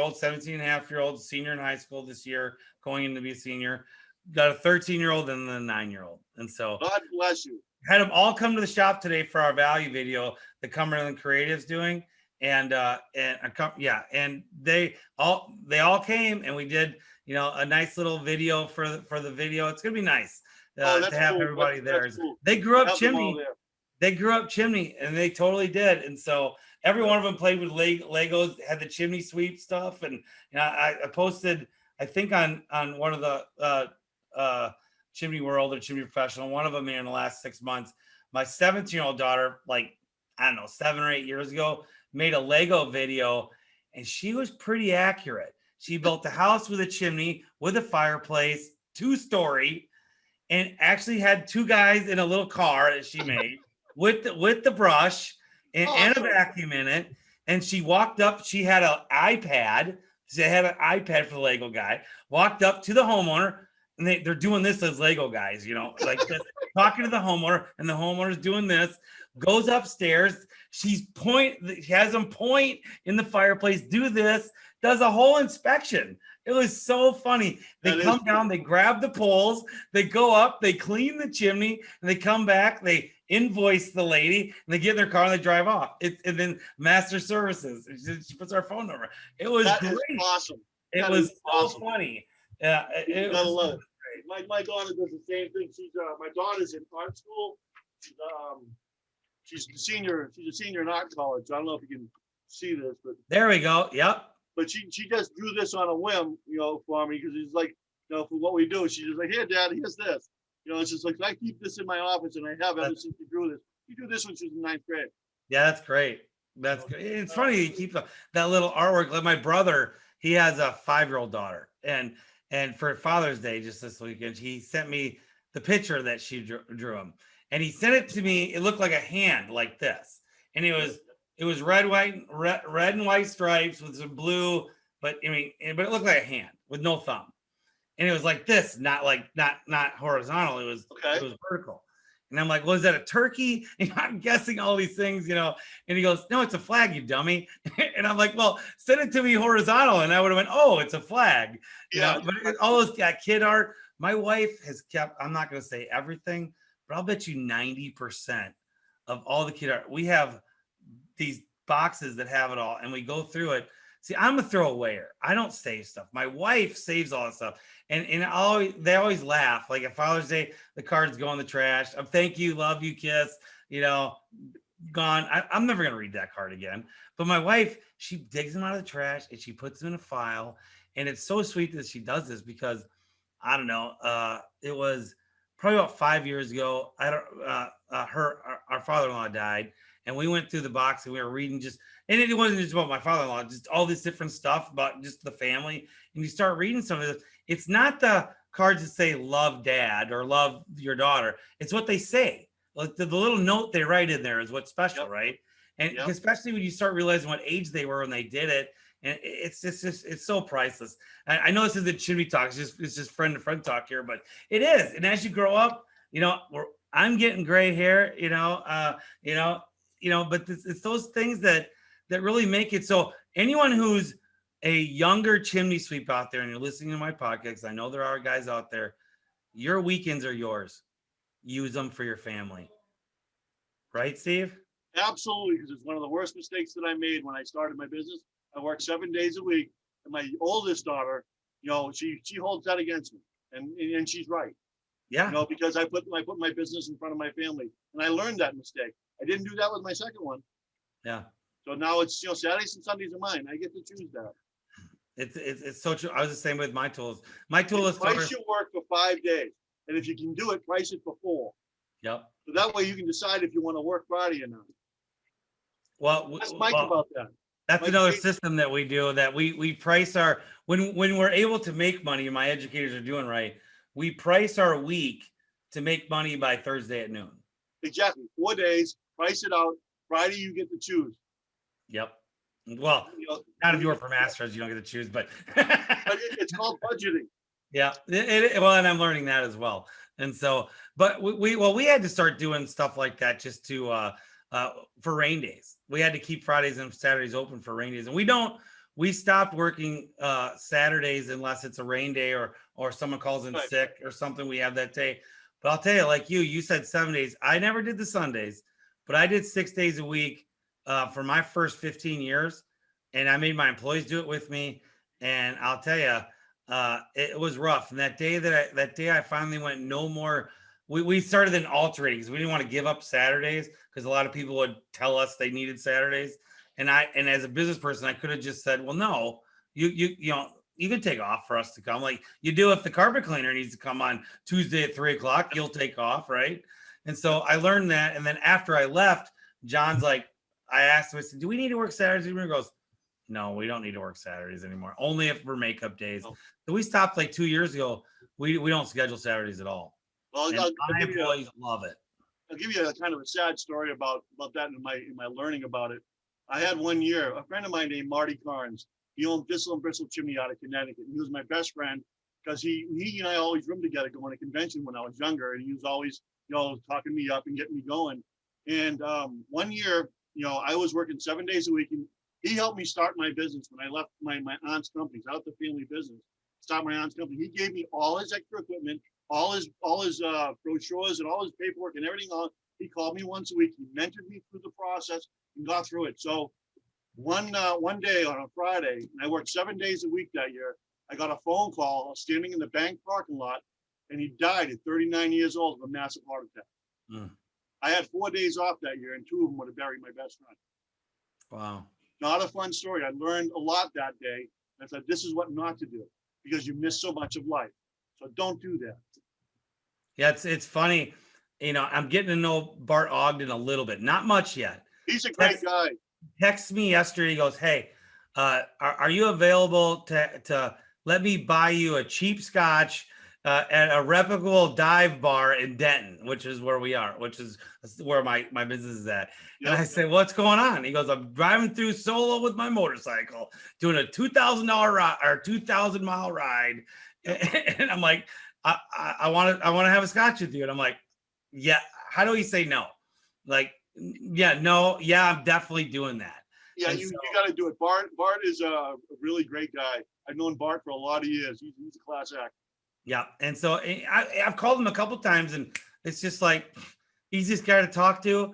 a half-year-old senior in high school this year, going in to be a senior, got a 13-year-old and then a 9-year-old. And so God bless you. Had them all come to the shop today for our value video the Cumberland Creative's doing. And they all came, and we did, a nice little video for the video. It's going to be nice to have everybody there. Cool. They grew up chimney. They grew up chimney, and they totally did. And so every one of them played with Legos, had the chimney sweep stuff. And I posted, I think on one of the Chimney World or Chimney Professional, one of them in the last 6 months, my 17-year-old daughter, 7 or 8 years ago, made a Lego video, and she was pretty accurate. She built a house with a chimney, with a fireplace, 2-story, and actually had 2 guys in a little car that she made with the brush and a vacuum in it. And she walked up. She had an iPad. She had an iPad for the Lego guy. Walked up to the homeowner, and they're doing this as Lego guys, like this, talking to the homeowner, and the homeowner's doing this. goes upstairs. She has them point in the fireplace, do this, does a whole inspection. It was so funny. They come down, they grab the poles, they go up, they clean the chimney, and they come back, they invoice the lady, and they get in their car and they drive off. And then master services. She puts our phone number. It was great. Awesome. It was so funny. Yeah, it was love it. My daughter does the same thing. My daughter's in art school. She's a senior in art college. I don't know if you can see this, but there we go. Yep. But she just drew this on a whim, for me, because it's like, for what we do. She's just like, here, Dad, here's this. It's just like, I keep this in my office, and I have ever since you drew this. You drew this when she was in 9th grade. Yeah, that's great. That's great. It's funny you keep that little artwork. Like my brother, he has a 5-year-old daughter, and for Father's Day just this weekend, he sent me the picture that she drew him, and he sent it to me. It looked like a hand, like this, and it was red and white stripes with some blue, but it looked like a hand with no thumb, and it was like this, not horizontal. It was vertical. And I'm like, was that a turkey? And I'm guessing all these things, And he goes, no, it's a flag, you dummy. And I'm like, well, send it to me horizontal. And I would have went, oh, it's a flag. Yeah. But all those kid art, my wife has kept, I'm not going to say everything, but I'll bet you 90% of all the kid art. We have these boxes that have it all, and we go through it. See, I'm a throwawayer. I don't save stuff. My wife saves all that stuff. And they always laugh. Like at Father's Day, the cards go in the trash. Thank you, love you, kiss, gone. I'm never going to read that card again. But my wife, she digs them out of the trash and she puts them in a file. And it's so sweet that she does this because, I don't know, it was probably about 5 years ago. Our father-in-law died. And we went through the box and we were reading and it wasn't just about my father-in-law, just all this different stuff about just the family. And you start reading some of this. It's not the cards that say love dad or love your daughter. It's what they say. Like the little note they write in there is what's special, right? And especially when you start realizing what age they were when they did it. And it's so priceless. I know this isn't Chimney Talk. It's just friend to friend talk here, but it is. And as you grow up, I'm getting gray hair, but it's those things that really make it. So anyone who's a younger chimney sweep out there and you're listening to my podcast, I know there are guys out there, your weekends are yours. Use them for your family. Right, Steve? Absolutely, because it's one of the worst mistakes that I made when I started my business. I worked 7 days a week, and my oldest daughter, she holds that against me, and she's right. Yeah. Because I put my business in front of my family, and I learned that mistake. I didn't do that with my second one. Yeah. So now it's Saturdays and Sundays are mine. I get to choose that. It's so true. I was the same with my tools. My tool is price your work for 5 days, and if you can do it, price it for 4. Yep. So that way you can decide if you want to work Friday or not. Well, ask Mike about that. That's Mike, another system that we do. That we price our when we're able to make money. My educators are doing right. We price our week to make money by Thursday at noon. Exactly. 4 days. Price it out. Friday you get to choose. Yep. Well, not if you work for Masters, you don't get to choose, but it's called budgeting. Yeah. Well, and I'm learning that as well. And so, but we had to start doing stuff like that just to for rain days. We had to keep Fridays and Saturdays open for rain days, and we stopped working Saturdays unless it's a rain day or someone calls in sick or something. We have that day. But I'll tell you, like you said 7 days. I never did the Sundays, but I did 6 days a week for my first 15 years, and I made my employees do it with me. And I'll tell you, it was rough. And that day I finally went no more. We started then alternating because we didn't want to give up Saturdays because a lot of people would tell us they needed Saturdays. And as a business person, I could have just said, well, no, you can take off for us to come. Like you do if the carpet cleaner needs to come on Tuesday at 3:00, you'll take off, right? And so I learned that. And then after I left, John's like, I asked him, I said, do we need to work Saturdays? And he goes, no, we don't need to work Saturdays anymore. Only if we're makeup days. Oh. So we stopped like 2 years ago. We don't schedule Saturdays at all. Well, my employees love it. I'll give you a kind of a sad story about that in my learning about it. I had 1 year, a friend of mine named Marty Carnes. He owned Bissell and Bristol Chimney out of Connecticut. And he was my best friend because he and I always roomed together going to convention when I was younger. And he was always, talking me up and getting me going. And one year, I was working 7 days a week, and he helped me start my business when I left my aunt's company, out the family business, start my aunt's company. He gave me all his extra equipment, all his brochures and all his paperwork and everything on. He called me once a week. He mentored me through the process and got through it. So one day on a Friday, and I worked 7 days a week that year, I got a phone call standing in the bank parking lot, and he died at 39 years old of a massive heart attack. Mm. I had 4 days off that year, and 2 of them would have buried my best friend. Wow. Not a fun story. I learned a lot that day. I said, this is what not to do, because you miss so much of life. So don't do that. Yeah, it's funny. I'm getting to know Bart Ogden a little bit, not much yet. He's a great guy. Texts me yesterday. He goes, "Hey, are you available to let me buy you a cheap scotch at a reputable dive bar in Denton, which is where we are, which is where my business is at." Yep. And I say, "What's going on?" He goes, "I'm driving through Solo with my motorcycle, doing a $2,000 ride or 2,000-mile ride," and I'm like, I want to have a scotch with you," and I'm like, "Yeah." How do we say no? Like, yeah, no, yeah, I'm definitely doing that. Yeah, you got to do it. Bart is a really great guy. I've known Bart for a lot of years. He's a class act. Yeah, and so I've called him a couple times, and it's just like easiest guy to talk to.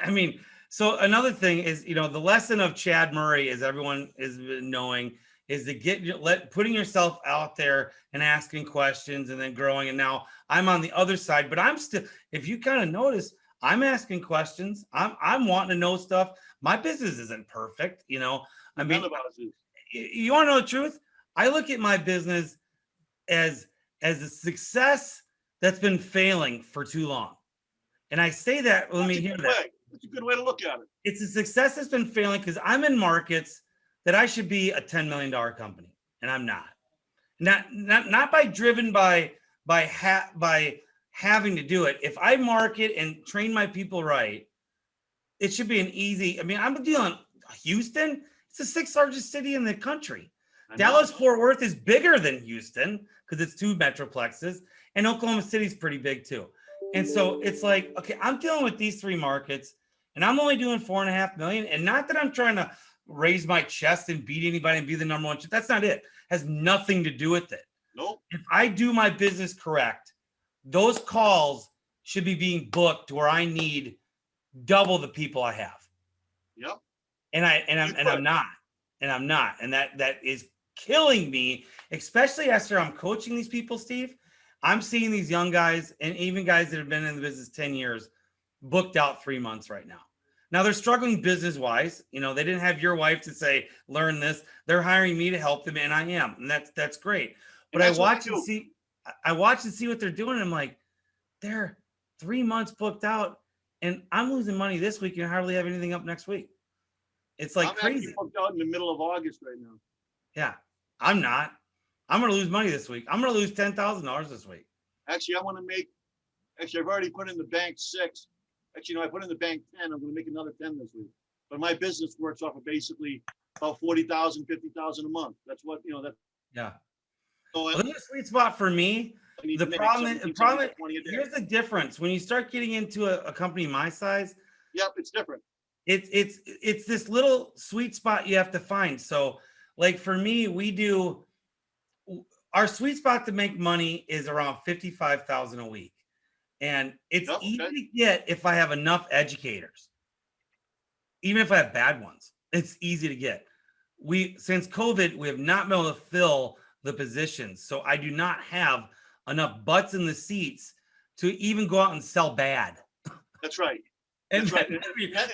I mean, so another thing is, the lesson of Chad Murray, as everyone is knowing, is to putting yourself out there and asking questions and then growing. And now I'm on the other side, but I'm still, if you kind of notice, I'm asking questions. I'm wanting to know stuff. My business isn't perfect. I mean, you want to know the truth? I look at my business as a success that's been failing for too long. And I say that, let me hear that. That's a good way to look at it. It's a success that's been failing because I'm in markets that I should be a $10 million company, and I'm not. Not driven by having to do it. If I market and train my people right, it should be an easy. I mean, I'm dealing Houston. It's the 6th largest city in the country. Dallas Fort Worth is bigger than Houston because it's 2 metroplexes, and Oklahoma City is pretty big too. And so it's like, okay, I'm dealing with these 3 markets, and I'm only doing 4.5 million. And not that I'm trying to raise my chest and beat anybody and be the number one. That's not it. It has nothing to do with it. Nope. If I do my business correct, those calls should be being booked where I need double the people I have. Yep. And I'm not. And that is killing me, especially after I'm coaching these people, Steve. I'm seeing these young guys and even guys that have been in the business 10 years booked out 3 months right now. Now they're struggling business wise. They didn't have your wife to say, learn this. They're hiring me to help them, and I am. And that's great. But I watch and see what they're doing. And I'm like, they're 3 months booked out, and I'm losing money this week and hardly have anything up next week. It's like crazy. I'm booked out in the middle of August right now. Yeah, I'm not. I'm going to lose money this week. I'm going to lose $10,000 this week. Actually, I've already put in the bank 6. Actually, I put in the bank 10. I'm going to make another 10 this week. But my business works off of basically about 40,000, 50,000 a month. That's what, that. Yeah. So well, the sweet spot for me, the problem, here's the difference. When you start getting into a company my size. Yep, it's different. It's this little sweet spot you have to find. So like for me, our sweet spot to make money is around 55,000 a week. And it's easy to get if I have enough educators. Even if I have bad ones, it's easy to get. Since COVID, we have not been able to fill the positions. So I do not have enough butts in the seats to even go out and sell bad. That's right. And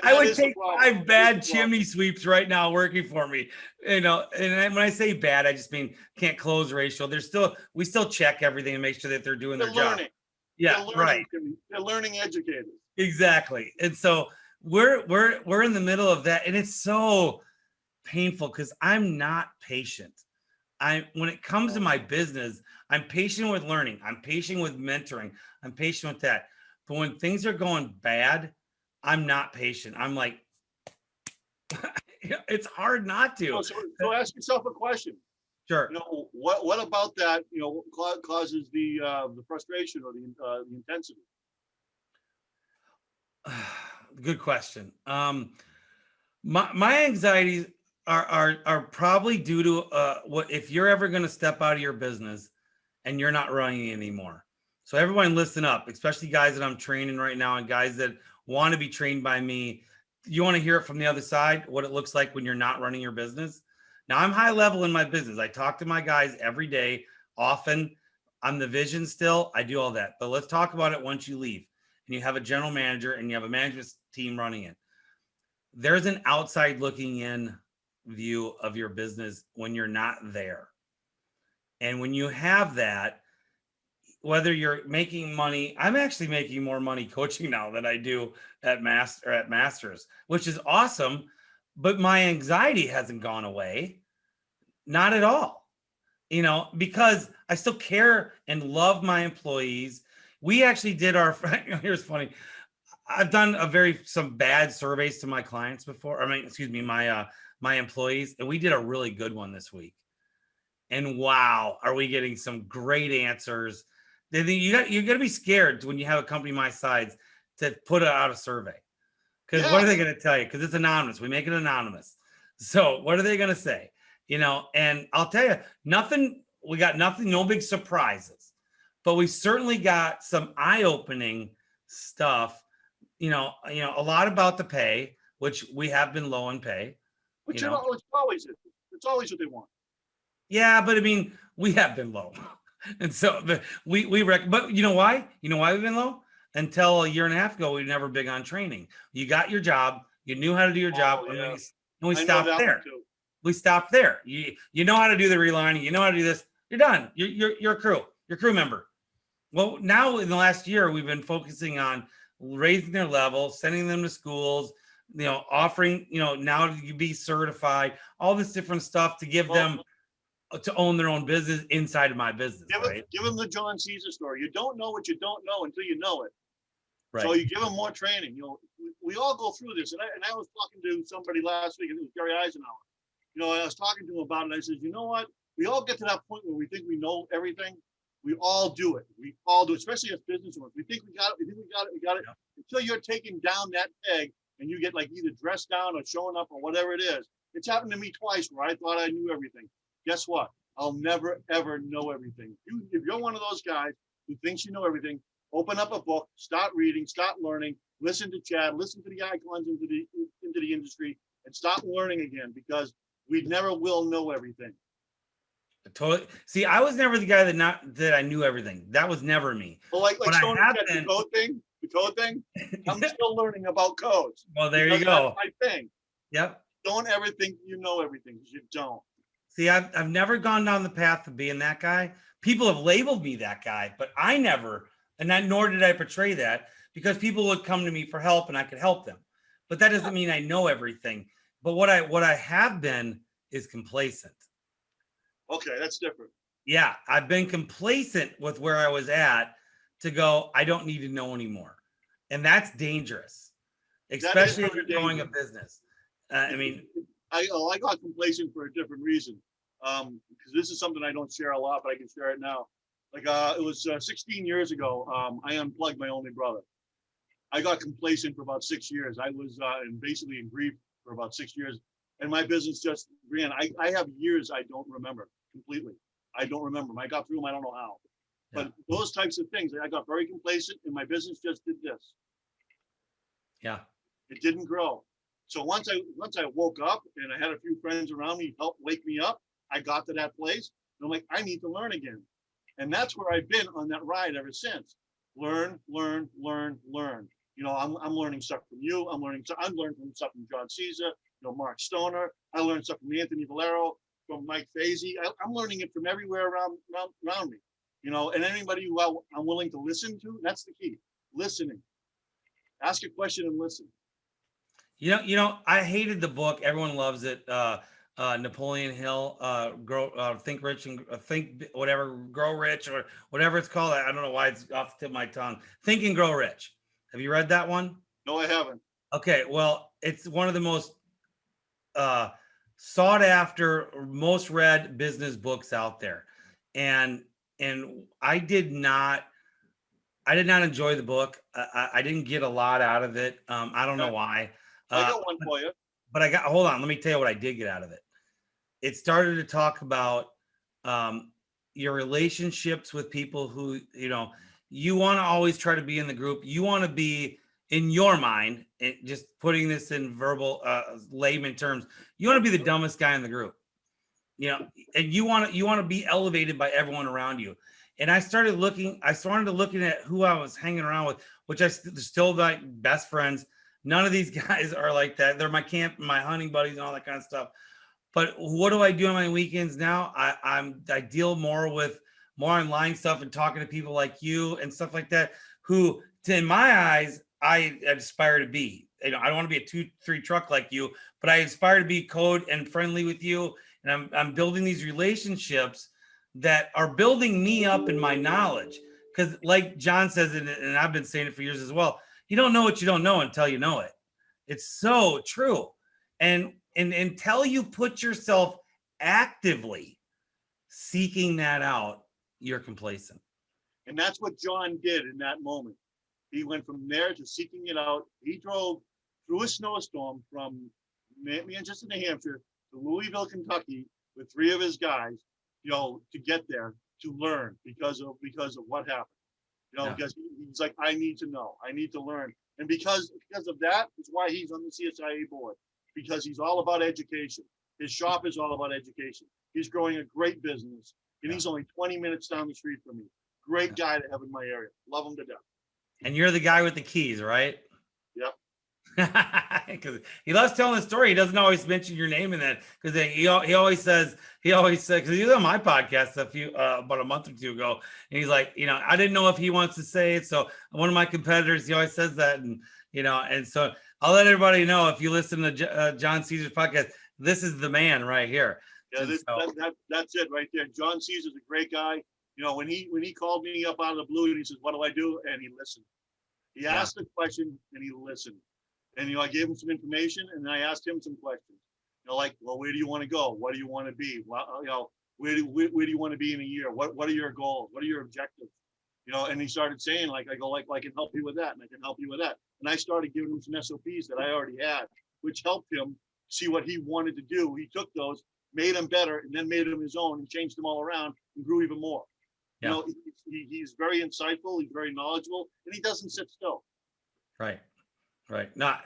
I would take 5 bad chimney sweeps right now working for me, and when I say bad, I just mean can't close ratio. We still check everything and make sure that they're doing their job. Yeah, right. They're learning educators. Exactly. And so we're in the middle of that, and it's so painful because I'm not patient. When it comes to my business, I'm patient with learning. I'm patient with mentoring. I'm patient with that. But when things are going bad, I'm not patient. I'm like, it's hard not to. So ask yourself a question. Sure. What about that? Causes the frustration or the intensity. Good question. My anxieties are probably due to what if you're ever going to step out of your business and you're not running anymore. So everyone listen up, especially guys that I'm training right now and guys that want to be trained by me. You want to hear it from the other side, what it looks like when you're not running your business. Now I'm high level in my business. I talk to my guys every day, often. I'm the vision still. I do all that. But let's talk about it once you leave and you have a general manager and you have a management team running it. There's an outside looking in view of your business when you're not there. And when you have that, whether you're making money, I'm actually making more money coaching now than I do at Masters, which is awesome. But my anxiety hasn't gone away. Not at all. Because I still care and love my employees. We actually did here's funny. I've done some bad surveys to my clients before. My employees, and we did a really good one this week. And wow, are we getting some great answers? You're gonna be scared when you have a company my size to put out a survey. Because what are they gonna tell you? Because it's anonymous. We make it anonymous. So what are they gonna say? And I'll tell you, we got nothing, no big surprises. But we certainly got some eye-opening stuff. A lot about the pay, which we have been low in pay. Which it's always what they want. Yeah, but I mean, we have been low. And so but you know why? You know why we've been low? Until a year and a half ago, we were never big on training. You got your job, you knew how to do your job, Yeah. and we stopped there. We stopped there. You know how to do the relining, you know how to do this, you're done. You're a crew member. Well, now in the last year, we've been focusing on raising their level, sending them to schools, offering, now to be certified, all this different stuff to give them to own their own business inside of my business. Give them the John Caesar story. You don't know what you don't know until you know it. Right. So you give them more training. We all go through this. And I was talking to somebody last week, and it was Gary Eisenhower. I was talking to him about it. And I said, you know what? We all get to that point where we think we know everything. We all do it. We all do it, especially as business owners. We think we got it. We think we got it. We got it. Yeah. Until you're taking down that peg and you get like either dressed down or showing up or whatever it is. It's happened to me twice where I thought I knew everything. Guess what? I'll never, ever know everything. If you're one of those guys who thinks you know everything, open up a book, start reading, start learning, listen to Chad, listen to the icons into the industry, and stop learning again, because we never will know everything. Totally. See, I was never the guy that I knew everything. That was never me. Well, like Stone said, the code thing. I'm still learning about codes. Well, there you go. That's my thing. Yep. Don't ever think you know everything, because you don't. See, I've never gone down the path of being that guy. People have labeled me that guy, but I never, nor did I portray that, because people would come to me for help and I could help them. But that doesn't mean I know everything. But what I have been is complacent. Okay, that's different. Yeah, I've been complacent with where I was at to go, I don't need to know anymore. And that's dangerous, especially if you're growing a business. I got complacent for a different reason, because this is something I don't share a lot, but I can share it now. It was 16 years ago. I unplugged my only brother. I got complacent for about 6 years. I was basically in grief for about 6 years. And my business just ran. I have years I don't remember completely. I don't remember them. I got through them. I don't know how. Yeah. But those types of things, I got very complacent, and my business just did this. Yeah. It didn't grow. So once I woke up and I had a few friends around me help wake me up, I got to that place. And I'm like, I need to learn again. And that's where I've been on that ride ever since. Learn, learn, learn, learn. I'm learning stuff from you. I'm learning from stuff from John Caesar, Mark Stoner. I learned stuff from Anthony Valero, from Mike Fazy. I'm learning it from everywhere around me. And anybody who I'm willing to listen to, that's the key. Listening. Ask a question and listen. I hated the book. Everyone loves it. Napoleon Hill, Think Rich and Think whatever, Grow Rich, or whatever it's called. I don't know why it's off the tip of my tongue. Think and Grow Rich. Have you read that one? No, I haven't. Okay, well, it's one of the most sought after, most read business books out there, and I did not I did not enjoy the book. I didn't get a lot out of it. I don't know why. I got one for you. But hold on, let me tell you what I did get out of it. It started to talk about your relationships with people who, you want to always try to be in the group. You want to be, in your mind, just putting this in verbal layman terms, you want to be the dumbest guy in the group, and you want to be elevated by everyone around you. And I started looking at who I was hanging around with, which still like best friends. None of these guys are like that. They're my hunting buddies and all that kind of stuff. But what do I do on my weekends now? I deal more online stuff and talking to people like you and stuff like that, who, in my eyes, I aspire to be. I don't want to be a 2-3 truck like you, but I aspire to be code and friendly with you. And I'm building these relationships that are building me up in my knowledge. Because like John says, and I've been saying it for years as well, you don't know what you don't know until you know it. It's so true. And until you put yourself actively seeking that out, you're complacent. And that's what John did in that moment. He went from there to seeking it out. He drove through a snowstorm from Manchester, New Hampshire to Louisville, Kentucky with 3 of his guys, to get there to learn because of what happened. Because he's like, I need to know, I need to learn. And because of that is why he's on the CSIA board, because he's all about education. His shop is all about education. He's growing a great business, and he's only 20 minutes down the street from me. Great guy to have in my area. Love him to death. And you're the guy with the keys, right? Yep. Because he loves telling the story. He doesn't always mention your name in that, because he always says, because he was on my podcast about a month or 2 ago, and he's like, I didn't know if he wants to say it. So one of my competitors, he always says that, and and so I'll let everybody know, if you listen to John Caesar's podcast, this is the man right here. Yeah, that's it right there. John Caesar's a great guy. When he called me up out of the blue and he says, "What do I do?" and he listened. He asked a question and he listened. And I gave him some information, and then I asked him some questions. Like, well, where do you want to go? What do you want to be? Well, where do you want to be in a year? What are your goals? What are your objectives? And he started saying, like, I go, like, well, I can help you with that, and I can help you with that. And I started giving him some SOPs that I already had, which helped him see what he wanted to do. He took those, made them better, and then made them his own and changed them all around and grew even more. Yeah. He's very insightful. He's very knowledgeable, and he doesn't sit still. Right. I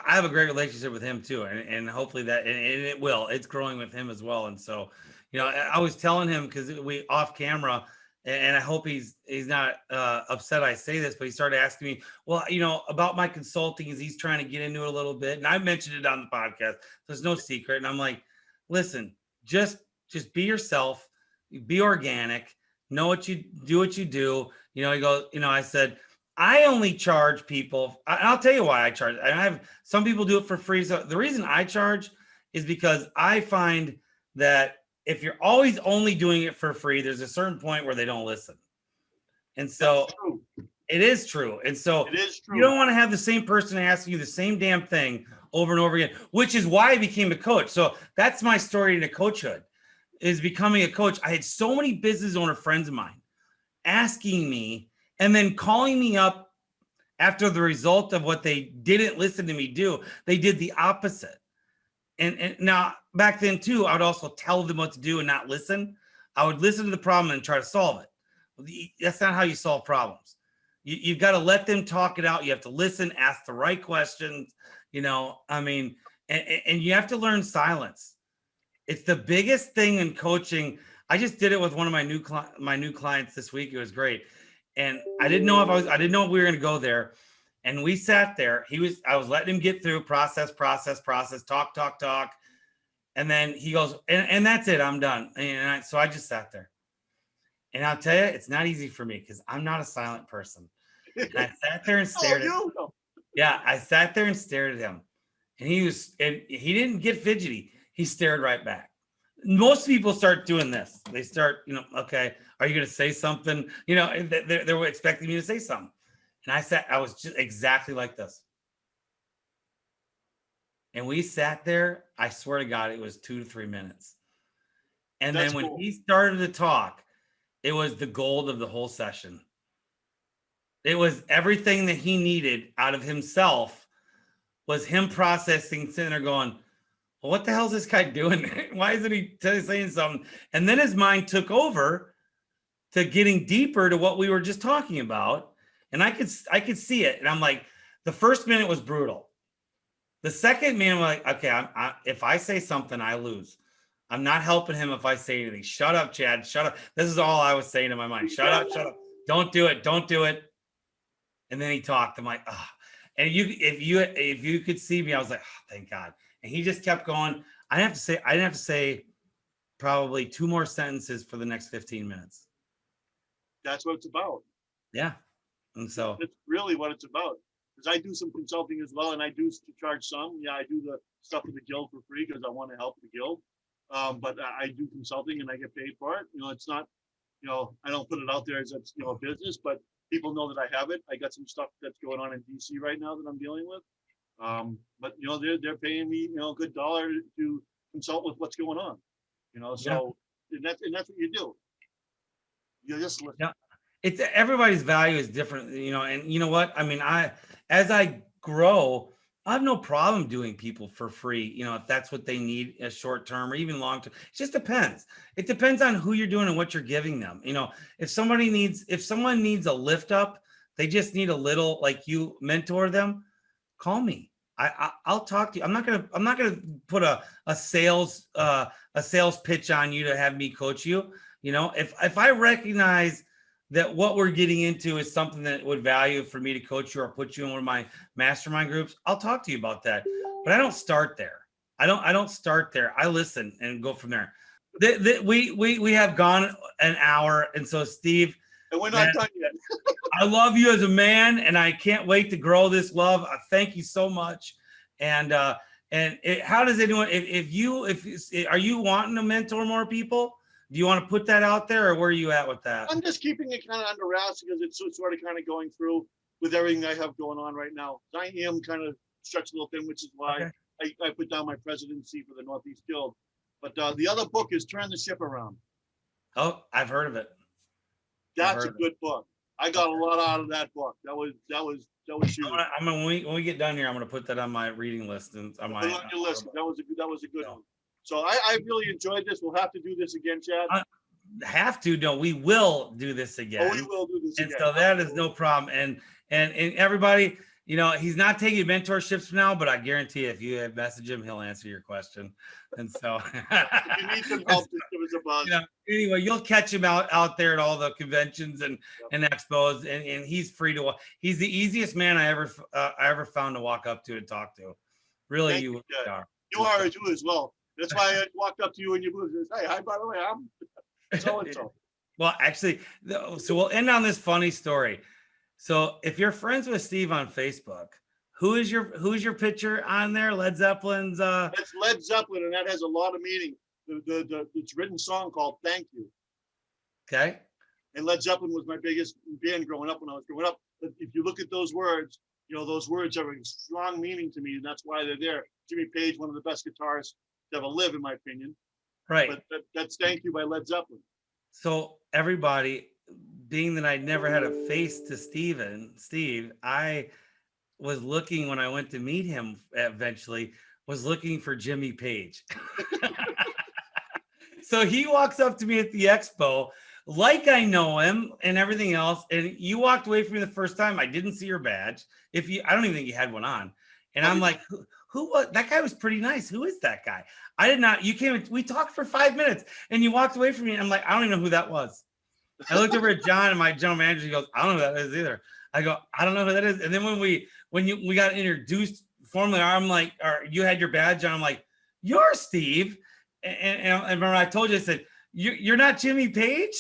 have a great relationship with him too, and hopefully that, and it's growing with him as well. And so, I was telling him, because we off camera, and I hope he's not upset I say this, but he started asking me, well, about my consulting, as he's trying to get into it a little bit, and I mentioned it on the podcast, so it's no secret. And I'm like, listen, just be yourself, be organic, know what you do. He goes, I said, I only charge people. I'll tell you why I charge. I have some people do it for free. So the reason I charge is because I find that if you're always only doing it for free, there's a certain point where they don't listen. And so it is true. And so it is true. You don't want to have the same person asking you the same damn thing over and over again, which is why I became a coach. So that's my story into coachhood, is becoming a coach. I had so many business owner friends of mine asking me, and then calling me up after the result of what they didn't listen to me do. They did the opposite. And now, back then too, I would also tell them what to do and not listen. I would listen to the problem and try to solve it. That's not how you solve problems. You've got to let them talk it out. You have to listen, ask the right questions, and you have to learn silence. It's the biggest thing in coaching. I just did it with one of my new clients this week. It was great. And I didn't know if we were going to go there. And we sat there. I was letting him get through process, talk. And then he goes, and that's it. I'm done. So I just sat there. And I'll tell you, it's not easy for me because I'm not a silent person. And I sat there and stared at him. Yeah, I sat there and stared at him. And he didn't get fidgety. He stared right back. Most people start doing this. They start, okay, are you going to say something? They were expecting me to say something. And I was just exactly like this. And we sat there, I swear to God, it was 2 to 3 minutes. And then when he started to talk, it was the gold of the whole session. It was everything that he needed out of himself was him processing, sitting there going, well, what the hell is this guy doing? Why isn't he saying something? And then his mind took over to getting deeper to what we were just talking about. And I could see it. And I'm like, the first minute was brutal. The second minute, I'm like, okay, if I say something, I lose. I'm not helping him if I say anything. Shut up, Chad. Shut up. This is all I was saying in my mind. Shut up. Shut up. Don't do it. Don't do it. And then he talked. I'm like, oh. And if you could see me, I was like, oh, thank God. And he just kept going. I didn't have to say probably 2 more sentences for the next 15 minutes. That's what it's about. Yeah. And so that's really what it's about. Because I do some consulting as well, and I do charge some. Yeah, I do the stuff with the guild for free because I want to help the guild. But I do consulting and I get paid for it. It's not, I don't put it out there as it's, a business, but people know that I have it. I got some stuff that's going on in DC right now that I'm dealing with. But they're paying me, a good dollar to consult with what's going on. So and that's what you do. You just listen. Yeah. It's everybody's value is different, and you know what? I mean, as I grow, I have no problem doing people for free, if that's what they need, a short term or even long term. It just depends. It depends on who you're doing and what you're giving them. If someone needs a lift up, they just need a little, like you mentor them, call me. I'll talk to you. I'm not gonna put a sales pitch on you to have me coach you. If I recognize that what we're getting into is something that would value for me to coach you or put you in one of my mastermind groups, I'll talk to you about that. But I don't start there. I don't start there. I listen and go from there. We have gone an hour, and so Steve, and we're not done yet. I love you as a man, and I can't wait to grow this love. I thank you so much. And how does anyone? Are you wanting to mentor more people? Do you want to put that out there, or where are you at with that? I'm just keeping it kind of under wraps because it's sort of kind of going through with everything I have going on right now. I am kind of stretched a little thin, which is why I put down my presidency for the Northeast Guild. But the other book is Turn the Ship Around. Oh, I've heard of it. That's a good book. I got a lot out of that book. That was huge. When we get done here, I'm going to put that on my reading list and on your list. That was a good one. So I really enjoyed this. We'll have to do this again, Chad. No, we will do this again. Oh, we will do this again. And so that is no problem. And everybody, he's not taking mentorships now, but I guarantee if you message him, he'll answer your question. And so if you need some help, just give us a buzz. Anyway, you'll catch him out there at all the conventions and expos, and he's free to. He's the easiest man I ever found to walk up to and talk to. Really, you are. You are too as well. That's why I walked up to you in your booth and said, "Hey, hi, by the way, I'm so and so." Well, actually, so we'll end on this funny story. So, if you're friends with Steve on Facebook, who's your picture on there? Led Zeppelin's. That's Led Zeppelin, and that has a lot of meaning. It's written song called "Thank You." Okay. And Led Zeppelin was my biggest band growing up when I was growing up. But if you look at those words, those words have a strong meaning to me, and that's why they're there. Jimmy Page, one of the best guitarists to ever live, in my opinion. Right. But that's "Thank You" by Led Zeppelin. So everybody, being that I'd never had a face to Steve, I was looking when I went to meet him eventually, was looking for Jimmy Page. So he walks up to me at the expo, like I know him and everything else. And you walked away from me the first time. I didn't see your badge. I don't even think you had one on. And I'm like, who was that guy? Was pretty nice. Who is that guy? I did not. You came. We talked for 5 minutes, and you walked away from me. And I'm like, I don't even know who that was. I looked over at John, and my general manager, he goes, I don't know who that is either. I go, I don't know who that is. And then when we got introduced formally, I'm like, or you had your badge on. I'm like, you're Steve. And remember, I told you, I said, you're not Jimmy Page?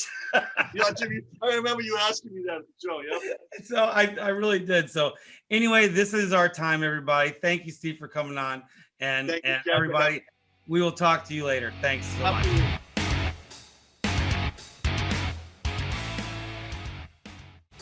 Yeah, Jimmy. I remember you asking me that at the show. Yeah. So I really did. So anyway, this is our time, everybody. Thank you, Steve, for coming on. And everybody, we will talk to you later. Thanks so much.